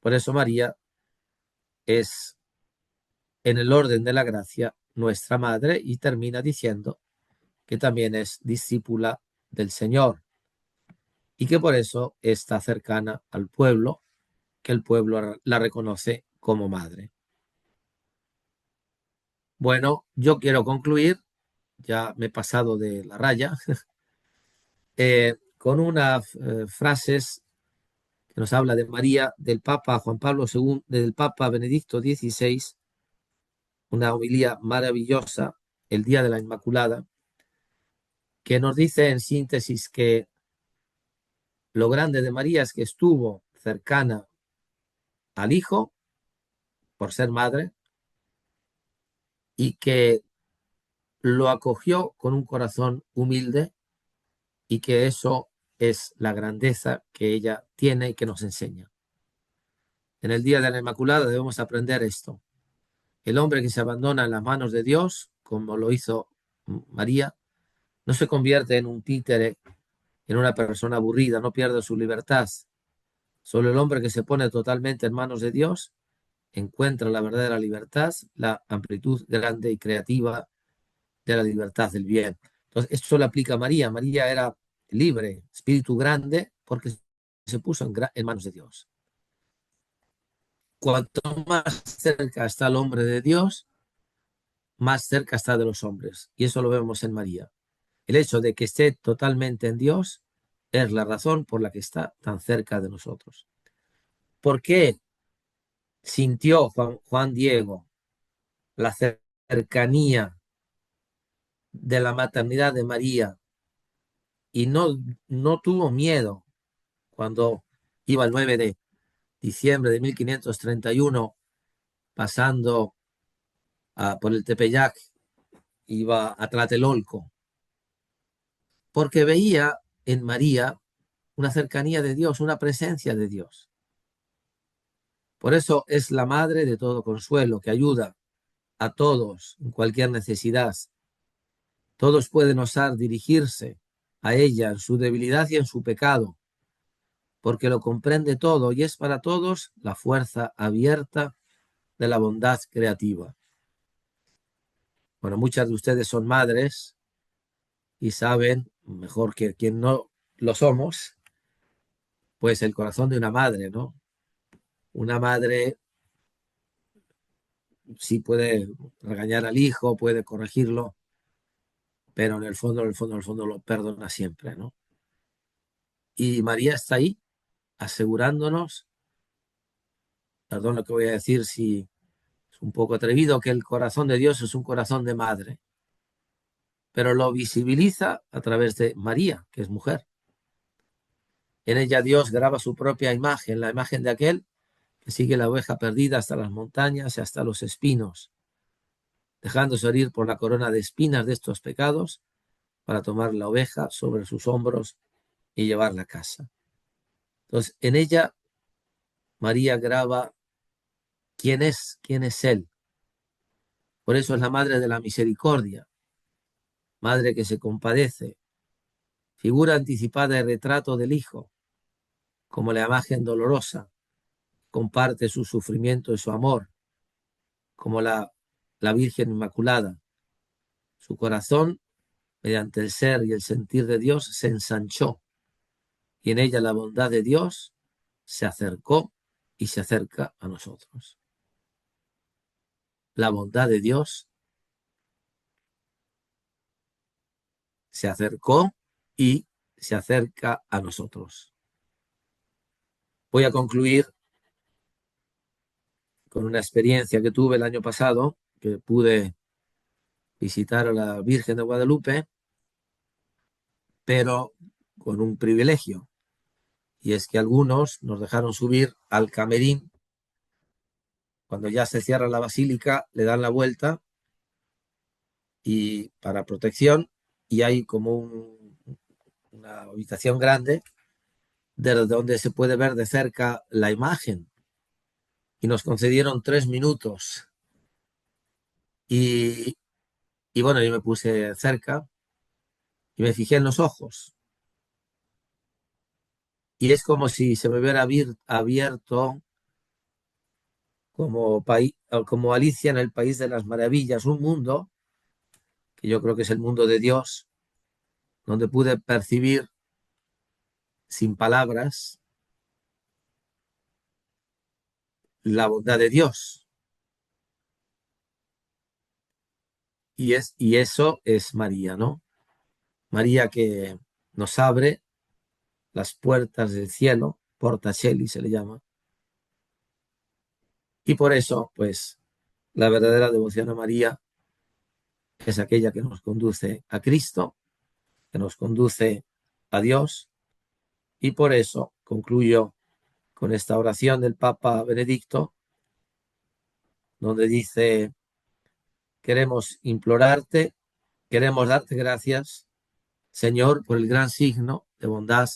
Por eso María es en el orden de la gracia nuestra madre y termina diciendo que también es discípula del Señor y que por eso está cercana al pueblo, que el pueblo la reconoce como madre. Bueno, yo quiero concluir, ya me he pasado de la raya, con unas frases que nos habla de María, del Papa Juan Pablo II, del Papa Benedicto XVI, una homilía maravillosa, el Día de la Inmaculada, que nos dice en síntesis que lo grande de María es que estuvo cercana al Hijo por ser madre y que lo acogió con un corazón humilde y que eso es la grandeza que ella tiene y que nos enseña. En el Día de la Inmaculada debemos aprender esto. El hombre que se abandona en las manos de Dios, como lo hizo María, no se convierte en un títere, en una persona aburrida, no pierde su libertad. Solo el hombre que se pone totalmente en manos de Dios encuentra la verdadera libertad, la amplitud grande y creativa de la libertad del bien. Entonces, esto lo aplica a María. María era libre, espíritu grande, porque se puso en manos de Dios. Cuanto más cerca está el hombre de Dios, más cerca está de los hombres. Y eso lo vemos en María. El hecho de que esté totalmente en Dios es la razón por la que está tan cerca de nosotros. ¿Por qué sintió Juan Diego la cercanía de la maternidad de María y no tuvo miedo cuando iba el 9 de diciembre de 1531 pasando por el Tepeyac, iba a Tlatelolco, porque veía en María una cercanía de Dios, una presencia de Dios. Por eso es la madre de todo consuelo, que ayuda a todos en cualquier necesidad. Todos pueden osar dirigirse a ella en su debilidad y en su pecado, porque lo comprende todo y es para todos la fuerza abierta de la bondad creativa. Bueno, muchas de ustedes son madres y saben, mejor que quien no lo somos, pues el corazón de una madre, ¿no? Una madre sí puede regañar al hijo, puede corregirlo, pero en el fondo lo perdona siempre, ¿no? Y María está ahí asegurándonos, perdón lo que voy a decir si es un poco atrevido, que el corazón de Dios es un corazón de madre, pero lo visibiliza a través de María, que es mujer. En ella Dios graba su propia imagen, la imagen de aquel que sigue la oveja perdida hasta las montañas y hasta los espinos, dejándose herir por la corona de espinas de estos pecados para tomar la oveja sobre sus hombros y llevarla a casa. Entonces, en ella María graba quién es Él. Por eso es la Madre de la Misericordia, Madre que se compadece, figura anticipada y retrato del Hijo, como la imagen dolorosa, comparte su sufrimiento y su amor, como la Virgen Inmaculada. Su corazón, mediante el ser y el sentir de Dios, se ensanchó y en ella la bondad de Dios se acercó y se acerca a nosotros. La bondad de Dios se acercó y se acerca a nosotros. Voy a concluir con una experiencia que tuve el año pasado, que pude visitar a la Virgen de Guadalupe, pero con un privilegio, y es que algunos nos dejaron subir al camerín. Cuando ya se cierra la basílica, le dan la vuelta y para protección, y hay como una habitación grande desde donde se puede ver de cerca la imagen. Y nos concedieron 3 minutos. Y, y bueno, yo me puse cerca y me fijé en los ojos. Y es como si se me hubiera abierto como Alicia en el País de las Maravillas, un mundo que yo creo que es el mundo de Dios, donde pude percibir sin palabras la bondad de Dios. Y eso es María, ¿no? María que nos abre las puertas del cielo, porta Cheli se le llama. Y por eso, pues, la verdadera devoción a María es aquella que nos conduce a Cristo, que nos conduce a Dios. Y por eso concluyo con esta oración del Papa Benedicto, donde dice, queremos implorarte, queremos darte gracias, Señor, por el gran signo de bondad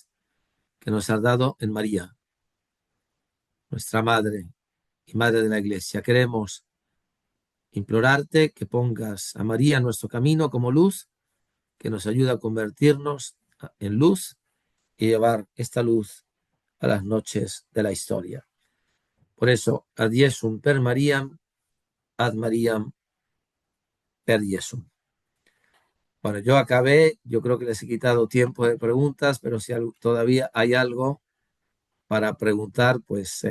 que nos has dado en María, nuestra Madre y Madre de la Iglesia. Queremos implorarte que pongas a María en nuestro camino como luz, que nos ayuda a convertirnos en luz y llevar esta luz a las noches de la historia. Por eso, ad Jesum per Mariam, ad Mariam per Jesum. Bueno, yo acabé, yo creo que les he quitado tiempo de preguntas, pero si todavía hay algo para preguntar, pues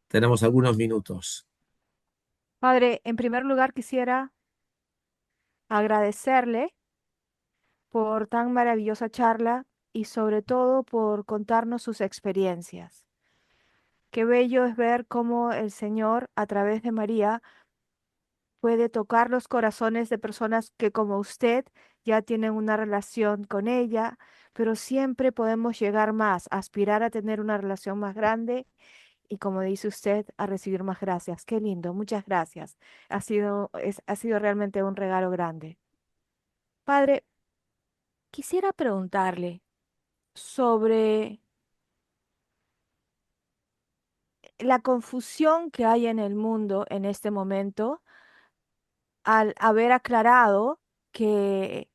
tenemos algunos minutos. Padre, en primer lugar quisiera agradecerle por tan maravillosa charla y sobre todo por contarnos sus experiencias. Qué bello es ver cómo el Señor, a través de María, puede tocar los corazones de personas que como usted ya tienen una relación con ella, pero siempre podemos llegar más, aspirar a tener una relación más grande y como dice usted, a recibir más gracias. Qué lindo, muchas gracias. Ha sido realmente un regalo grande. Padre, quisiera preguntarle sobre la confusión que hay en el mundo en este momento al haber aclarado que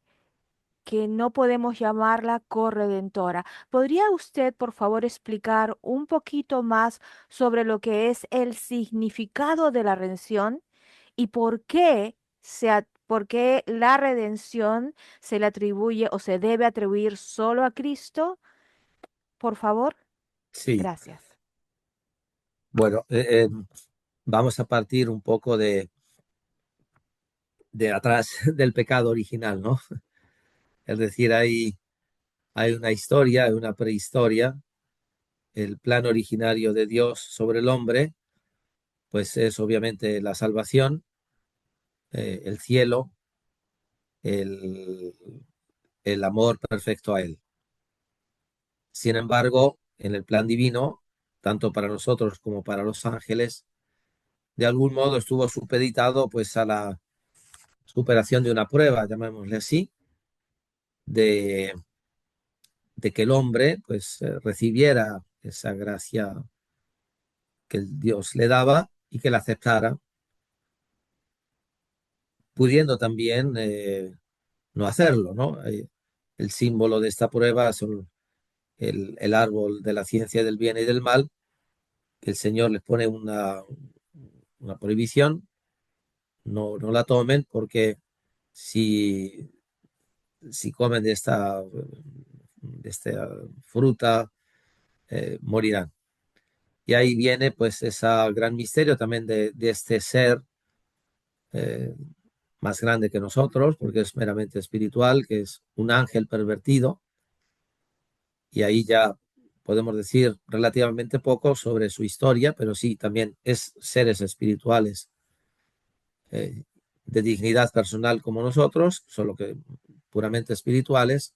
no podemos llamarla corredentora. ¿Podría usted, por favor, explicar un poquito más sobre lo que es el significado de la redención y por qué la redención se le atribuye o se debe atribuir solo a Cristo? Por favor, Sí, gracias. bueno, vamos a partir un poco de atrás del pecado original, ¿no? Es decir, hay una historia, hay una prehistoria, el plan originario de Dios sobre el hombre, pues es obviamente la salvación, el cielo, el, el amor perfecto a Él. Sin embargo, en el plan divino, tanto para nosotros como para los ángeles, de algún modo estuvo supeditado pues a la superación de una prueba, llamémosle así, de, de que el hombre pues recibiera esa gracia que el Dios le daba y que la aceptara, pudiendo también no hacerlo, ¿no? El símbolo de esta prueba son el árbol de la ciencia del bien y del mal, que el Señor les pone una prohibición, no la tomen porque si, si comen de esta fruta, morirán. Y ahí viene pues ese gran misterio también de este ser eh, más grande que nosotros, porque es meramente espiritual, que es un ángel pervertido, y ahí ya podemos decir relativamente poco sobre su historia, pero sí, también es seres espirituales eh, de dignidad personal como nosotros, solo que puramente espirituales,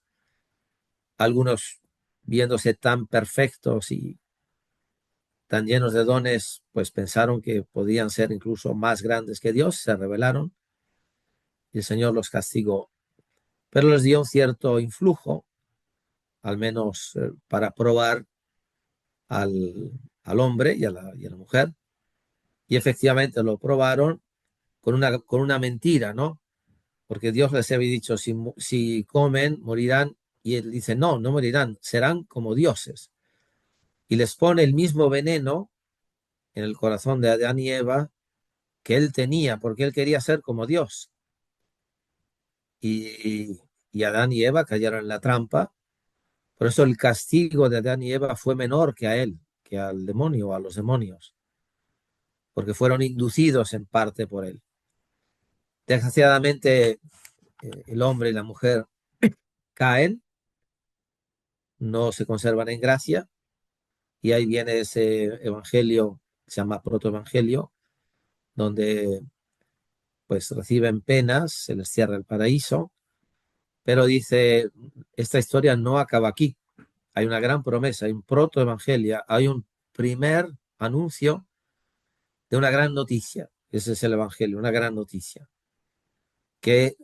algunos viéndose tan perfectos y tan llenos de dones, pues pensaron que podían ser incluso más grandes que Dios, se rebelaron y el Señor los castigó, pero les dio un cierto influjo, al menos para probar al, al hombre y a la mujer, y efectivamente lo probaron con una mentira, ¿no? Porque Dios les había dicho, si comen, morirán, y él dice, no, no morirán, serán como dioses. Y les pone el mismo veneno en el corazón de Adán y Eva que él tenía, porque él quería ser como Dios. Y Adán y Eva cayeron en la trampa. Por eso el castigo de Adán y Eva fue menor que a él, que al demonio o a los demonios, porque fueron inducidos en parte por él. Desgraciadamente, el hombre y la mujer caen, no se conservan en gracia, y ahí viene ese evangelio, se llama protoevangelio, donde pues reciben penas, se les cierra el paraíso, pero dice, esta historia no acaba aquí. Hay una gran promesa, hay un protoevangelio, hay un primer anuncio de una gran noticia. Ese es el evangelio, una gran noticia. Que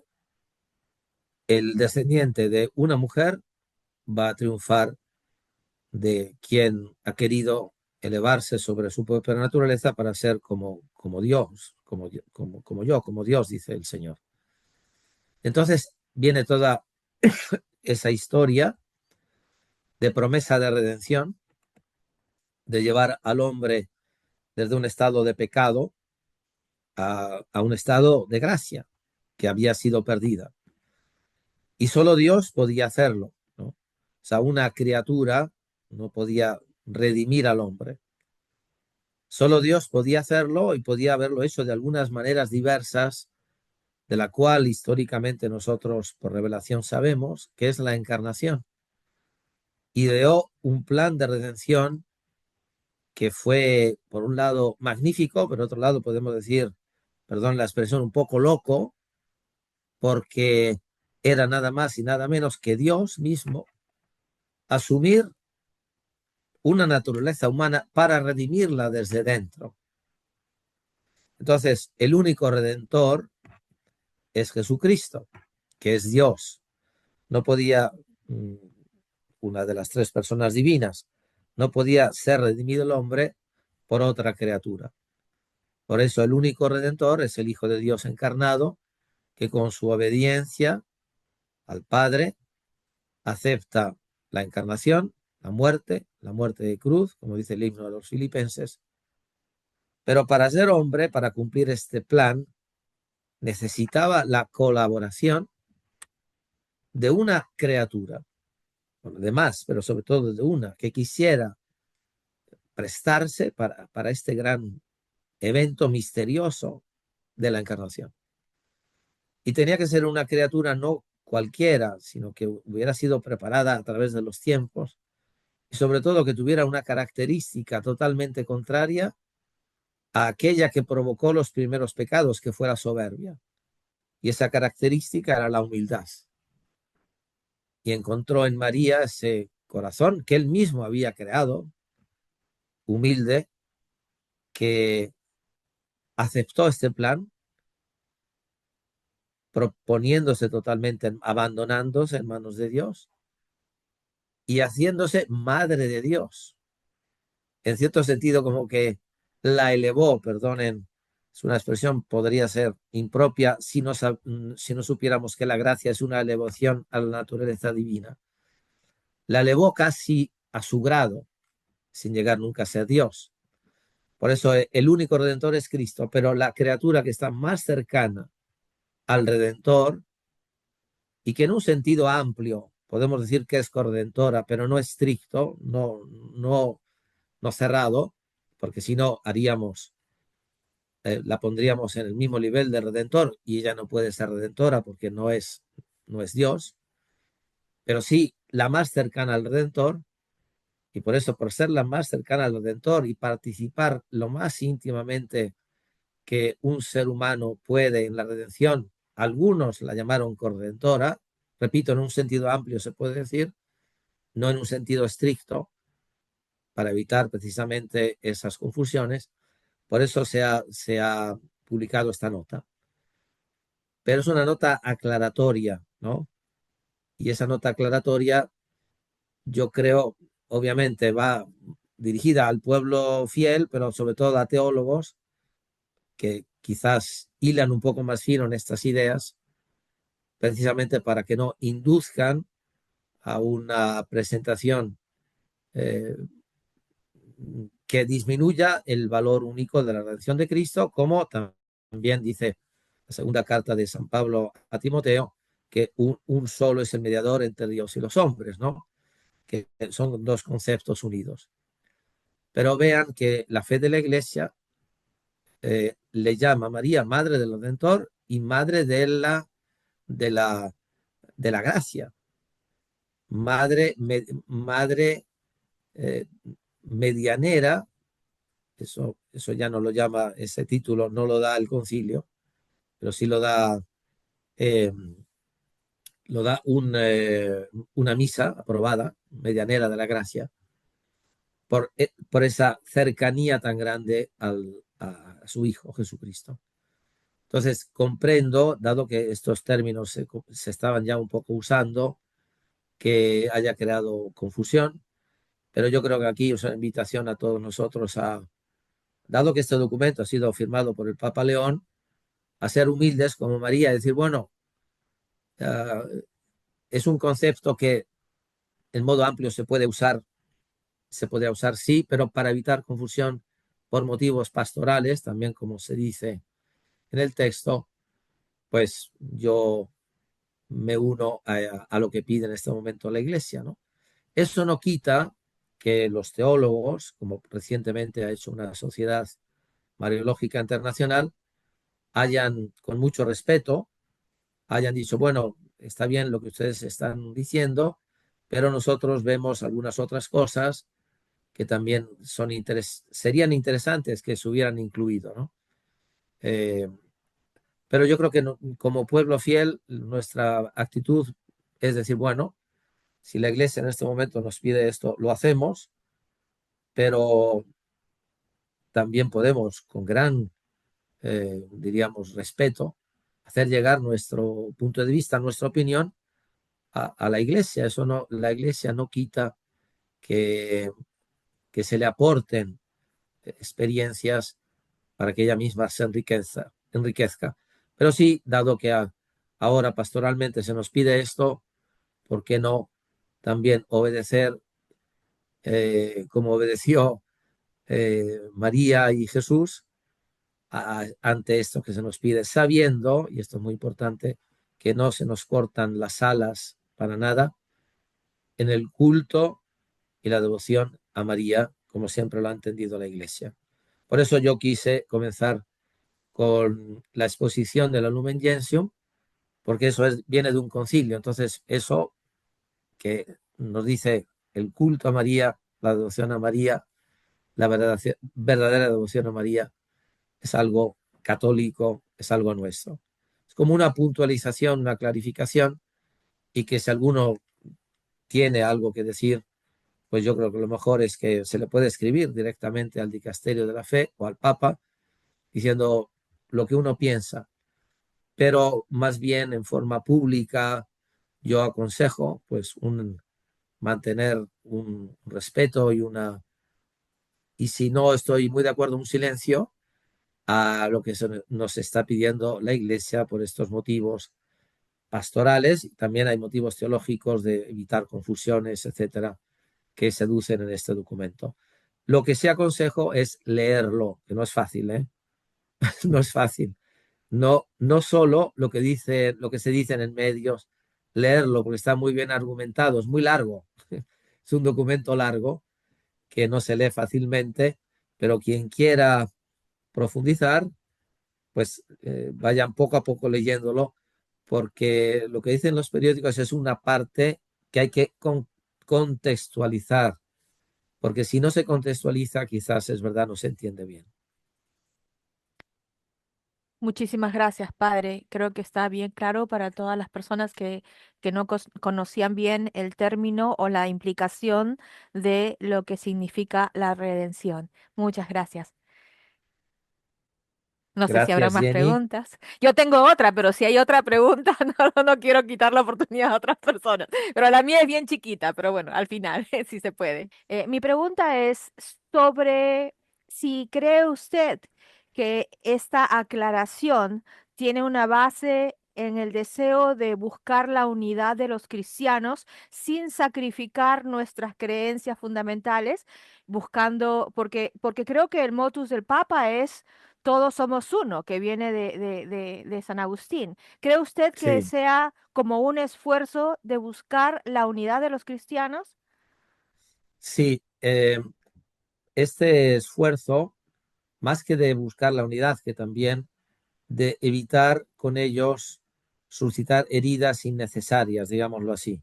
el descendiente de una mujer va a triunfar de quien ha querido elevarse sobre su propia naturaleza para ser como Dios, como Dios, dice el Señor. Entonces viene toda esa historia de promesa de redención, de llevar al hombre desde un estado de pecado a un estado de gracia que había sido perdida. Y solo Dios podía hacerlo, ¿no? O sea, una criatura no podía redimir al hombre. Solo Dios podía hacerlo y podía haberlo hecho de algunas maneras diversas, de la cual históricamente nosotros por revelación sabemos que es la encarnación. Ideó un plan de redención que fue, por un lado, magnífico, pero por otro lado podemos decir, perdón la expresión, un poco loco, porque era nada más y nada menos que Dios mismo asumir una naturaleza humana para redimirla desde dentro. Entonces, el único redentor es Jesucristo, que es Dios. No podía, una de las tres personas divinas, no podía ser redimido el hombre por otra criatura. Por eso el único redentor es el Hijo de Dios encarnado, que con su obediencia al Padre acepta la encarnación, la muerte de cruz, como dice el himno de los filipenses, pero para ser hombre, para cumplir este plan, necesitaba la colaboración de una criatura, bueno, de más, pero sobre todo de una, que quisiera prestarse para este gran evento misterioso de la encarnación. Y tenía que ser una criatura no cualquiera, sino que hubiera sido preparada a través de los tiempos y sobre todo que tuviera una característica totalmente contraria a aquella que provocó los primeros pecados, que fue la soberbia. Y esa característica era la humildad. Y encontró en María ese corazón que él mismo había creado, humilde, que aceptó este plan, proponiéndose totalmente, abandonándose en manos de Dios y haciéndose madre de Dios. En cierto sentido, como que la elevó, perdonen, es una expresión, podría ser impropia si no supiéramos que la gracia es una elevación a la naturaleza divina. La elevó casi a su grado, sin llegar nunca a ser Dios. Por eso el único redentor es Cristo, pero la criatura que está más cercana al redentor y que en un sentido amplio podemos decir que es corredentora, pero no estricto, no cerrado, porque si no haríamos, la pondríamos en el mismo nivel de redentor y ella no puede ser redentora porque no es Dios, pero sí la más cercana al redentor. Y por eso, por ser la más cercana al redentor y participar lo más íntimamente que un ser humano puede en la redención, algunos la llamaron corredentora, repito, en un sentido amplio se puede decir, no en un sentido estricto, para evitar precisamente esas confusiones. Por eso se ha publicado esta nota. Pero es una nota aclaratoria, ¿no? Y esa nota aclaratoria, yo creo, obviamente va dirigida al pueblo fiel, pero sobre todo a teólogos que quizás hilan un poco más fino en estas ideas, precisamente para que no induzcan a una presentación eh, que disminuya el valor único de la redención de Cristo, como también dice la segunda carta de San Pablo a Timoteo, que un solo es el mediador entre Dios y los hombres, ¿no? Que son dos conceptos unidos. Pero vean que la fe de la Iglesia le llama a María madre del Redentor y madre de la, de la gracia, madre eh, medianera. Eso ya no lo llama, ese título no lo da el concilio, pero sí eh, lo da una misa aprobada, medianera de la gracia, por esa cercanía tan grande a su Hijo Jesucristo. Entonces, comprendo, dado que estos términos se estaban ya un poco usando, que haya creado confusión, pero yo creo que aquí es una invitación a todos nosotros dado que este documento ha sido firmado por el Papa León, a ser humildes como María, y decir, bueno, uh, es un concepto que en modo amplio se puede usar sí, pero para evitar confusión por motivos pastorales, también como se dice en el texto, pues yo me uno a lo que pide en este momento la Iglesia, ¿no? Eso no quita que los teólogos, como recientemente ha hecho una sociedad mariológica internacional, hayan, con mucho respeto, hayan dicho, bueno, está bien lo que ustedes están diciendo, pero nosotros vemos algunas otras cosas que también serían interesantes que se hubieran incluido, ¿no? Eh, pero yo creo que como pueblo fiel, nuestra actitud es decir, bueno, si la iglesia en este momento nos pide esto, lo hacemos, pero también podemos, con gran, diríamos, respeto, hacer llegar nuestro punto de vista, nuestra opinión a la iglesia. Eso no, la iglesia no quita que, que se le aporten experiencias para que ella misma se enriquezca. Pero sí, dado que ahora pastoralmente se nos pide esto, ¿por qué no también obedecer como obedeció María y Jesús ante esto que se nos pide, sabiendo, y esto es muy importante, que no se nos cortan las alas para nada en el culto y la devoción a María, como siempre lo ha entendido la Iglesia. Por eso yo quise comenzar con la exposición de la Lumen Gentium, porque viene de un concilio. Entonces, eso que nos dice el culto a María, la devoción a María, la verdadera devoción a María, es algo católico, es algo nuestro. Es como una puntualización, una clarificación, y que si alguno tiene algo que decir, pues yo creo que lo mejor es que se le puede escribir directamente al dicasterio de la fe o al Papa, diciendo lo que uno piensa, pero más bien en forma pública yo aconsejo pues mantener un respeto y si no estoy muy de acuerdo, un silencio a lo que nos está pidiendo la Iglesia por estos motivos pastorales. También hay motivos teológicos de evitar confusiones, etcétera, que seducen en este documento. Lo que sí aconsejo es leerlo, que no es fácil, ¿eh? No es fácil. No, no solo lo que dice, lo que se dice en medios, leerlo, porque está muy bien argumentado, es muy largo. Es un documento largo que no se lee fácilmente, pero quien quiera profundizar, pues vayan poco a poco leyéndolo, porque lo que dicen los periódicos es una parte que hay que contextualizar, porque si no se contextualiza, quizás es verdad, no se entiende bien. Muchísimas gracias, padre. Creo que está bien claro para todas las personas que no conocían bien el término o la implicación de lo que significa la redención. Muchas gracias. No sé si habrá Gracias, más Jenny. preguntas. Yo tengo otra, pero si hay otra pregunta, no quiero quitar la oportunidad a otras personas. Pero la mía es bien chiquita, pero bueno, al final, sí se puede. Mi pregunta es sobre si cree usted que esta aclaración tiene una base en el deseo de buscar la unidad de los cristianos sin sacrificar nuestras creencias fundamentales, buscando, porque creo que el motus del Papa es todos somos uno, que viene de San Agustín. ¿Cree usted que Sí, sea como un esfuerzo de buscar la unidad de los cristianos? sí, este esfuerzo, más que de buscar la unidad, que también de evitar con ellos suscitar heridas innecesarias, digámoslo así.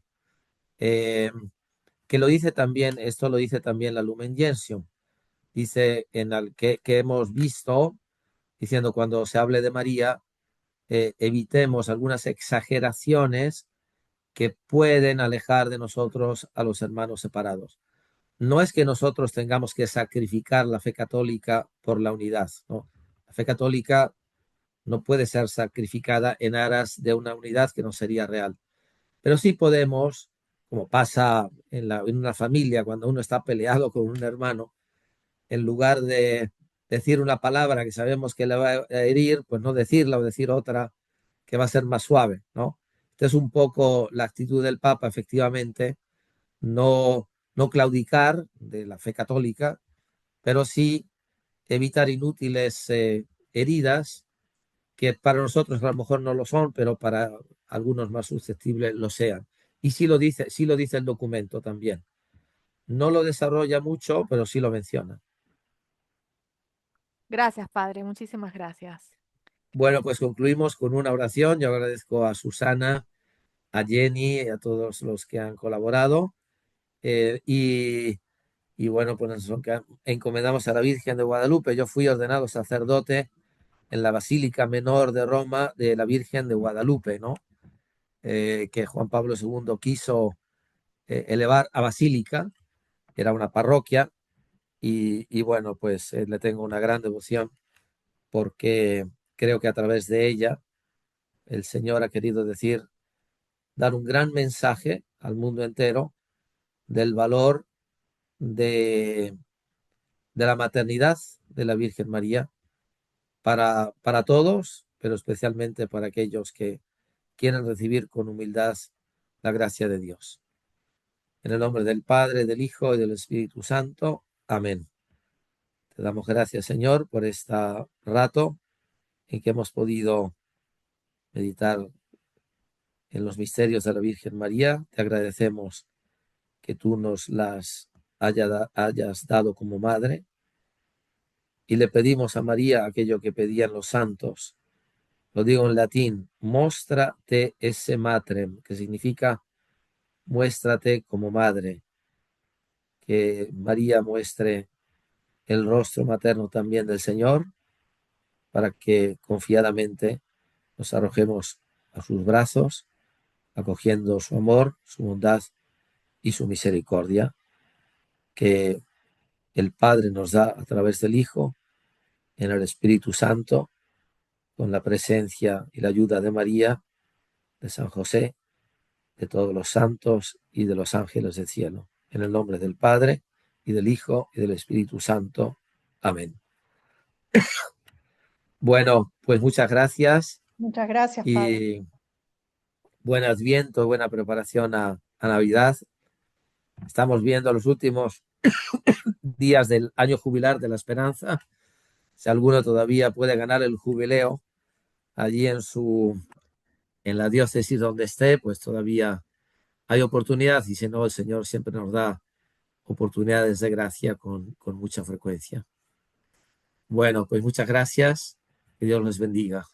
Eh, que lo dice también, esto lo dice también la Lumen Gentium, dice en el que hemos visto, diciendo cuando se hable de María, evitemos algunas exageraciones que pueden alejar de nosotros a los hermanos separados. No es que nosotros tengamos que sacrificar la fe católica por la unidad, ¿no? La fe católica no puede ser sacrificada en aras de una unidad que no sería real. Pero sí podemos, como pasa en una familia, cuando uno está peleado con un hermano, en lugar de decir una palabra que sabemos que le va a herir, pues no decirla o decir otra que va a ser más suave, ¿no? Esta es un poco la actitud del Papa, efectivamente, no claudicar de la fe católica, pero sí evitar inútiles heridas que para nosotros a lo mejor no lo son, pero para algunos más susceptibles lo sean. Y sí lo dice el documento también. No lo desarrolla mucho, pero sí lo menciona. Gracias, padre. Muchísimas gracias. Bueno, pues concluimos con una oración. Yo agradezco a Susana, a Jenny y a todos los que han colaborado. Eh, y, y bueno, pues nos encomendamos a la Virgen de Guadalupe. Yo fui ordenado sacerdote en la Basílica Menor de Roma de la Virgen de Guadalupe, ¿no? Que Juan Pablo II quiso elevar a Basílica, era una parroquia, y bueno, pues le tengo una gran devoción porque creo que a través de ella el Señor ha querido decir, dar un gran mensaje al mundo entero del valor de, de la maternidad de la Virgen María para todos, pero especialmente para aquellos que quieren recibir con humildad la gracia de Dios. En el nombre del Padre, del Hijo y del Espíritu Santo. Amén. Te damos gracias, Señor, por este rato en que hemos podido meditar en los misterios de la Virgen María. Te agradecemos que tú nos las hayas dado como madre y le pedimos a María aquello que pedían los santos. Lo digo en latín, mostrate esse matrem, que significa muéstrate como madre, que María muestre el rostro materno también del Señor, para que confiadamente nos arrojemos a sus brazos, acogiendo su amor, su bondad y su misericordia, que el Padre nos da a través del Hijo, en el Espíritu Santo, con la presencia y la ayuda de María, de San José de todos los santos y de los ángeles del cielo. En el nombre del Padre, y del Hijo, y del Espíritu Santo. Amén. Bueno, pues muchas gracias Muchas gracias, Padre. y buen Adviento, buena preparación a Navidad. Estamos viendo los últimos días del año jubilar de la esperanza. Si alguno todavía puede ganar el jubileo allí en la diócesis donde esté, pues todavía hay oportunidad, y si no, el Señor siempre nos da oportunidades de gracia con mucha frecuencia. Bueno, pues muchas gracias. Que Dios les bendiga.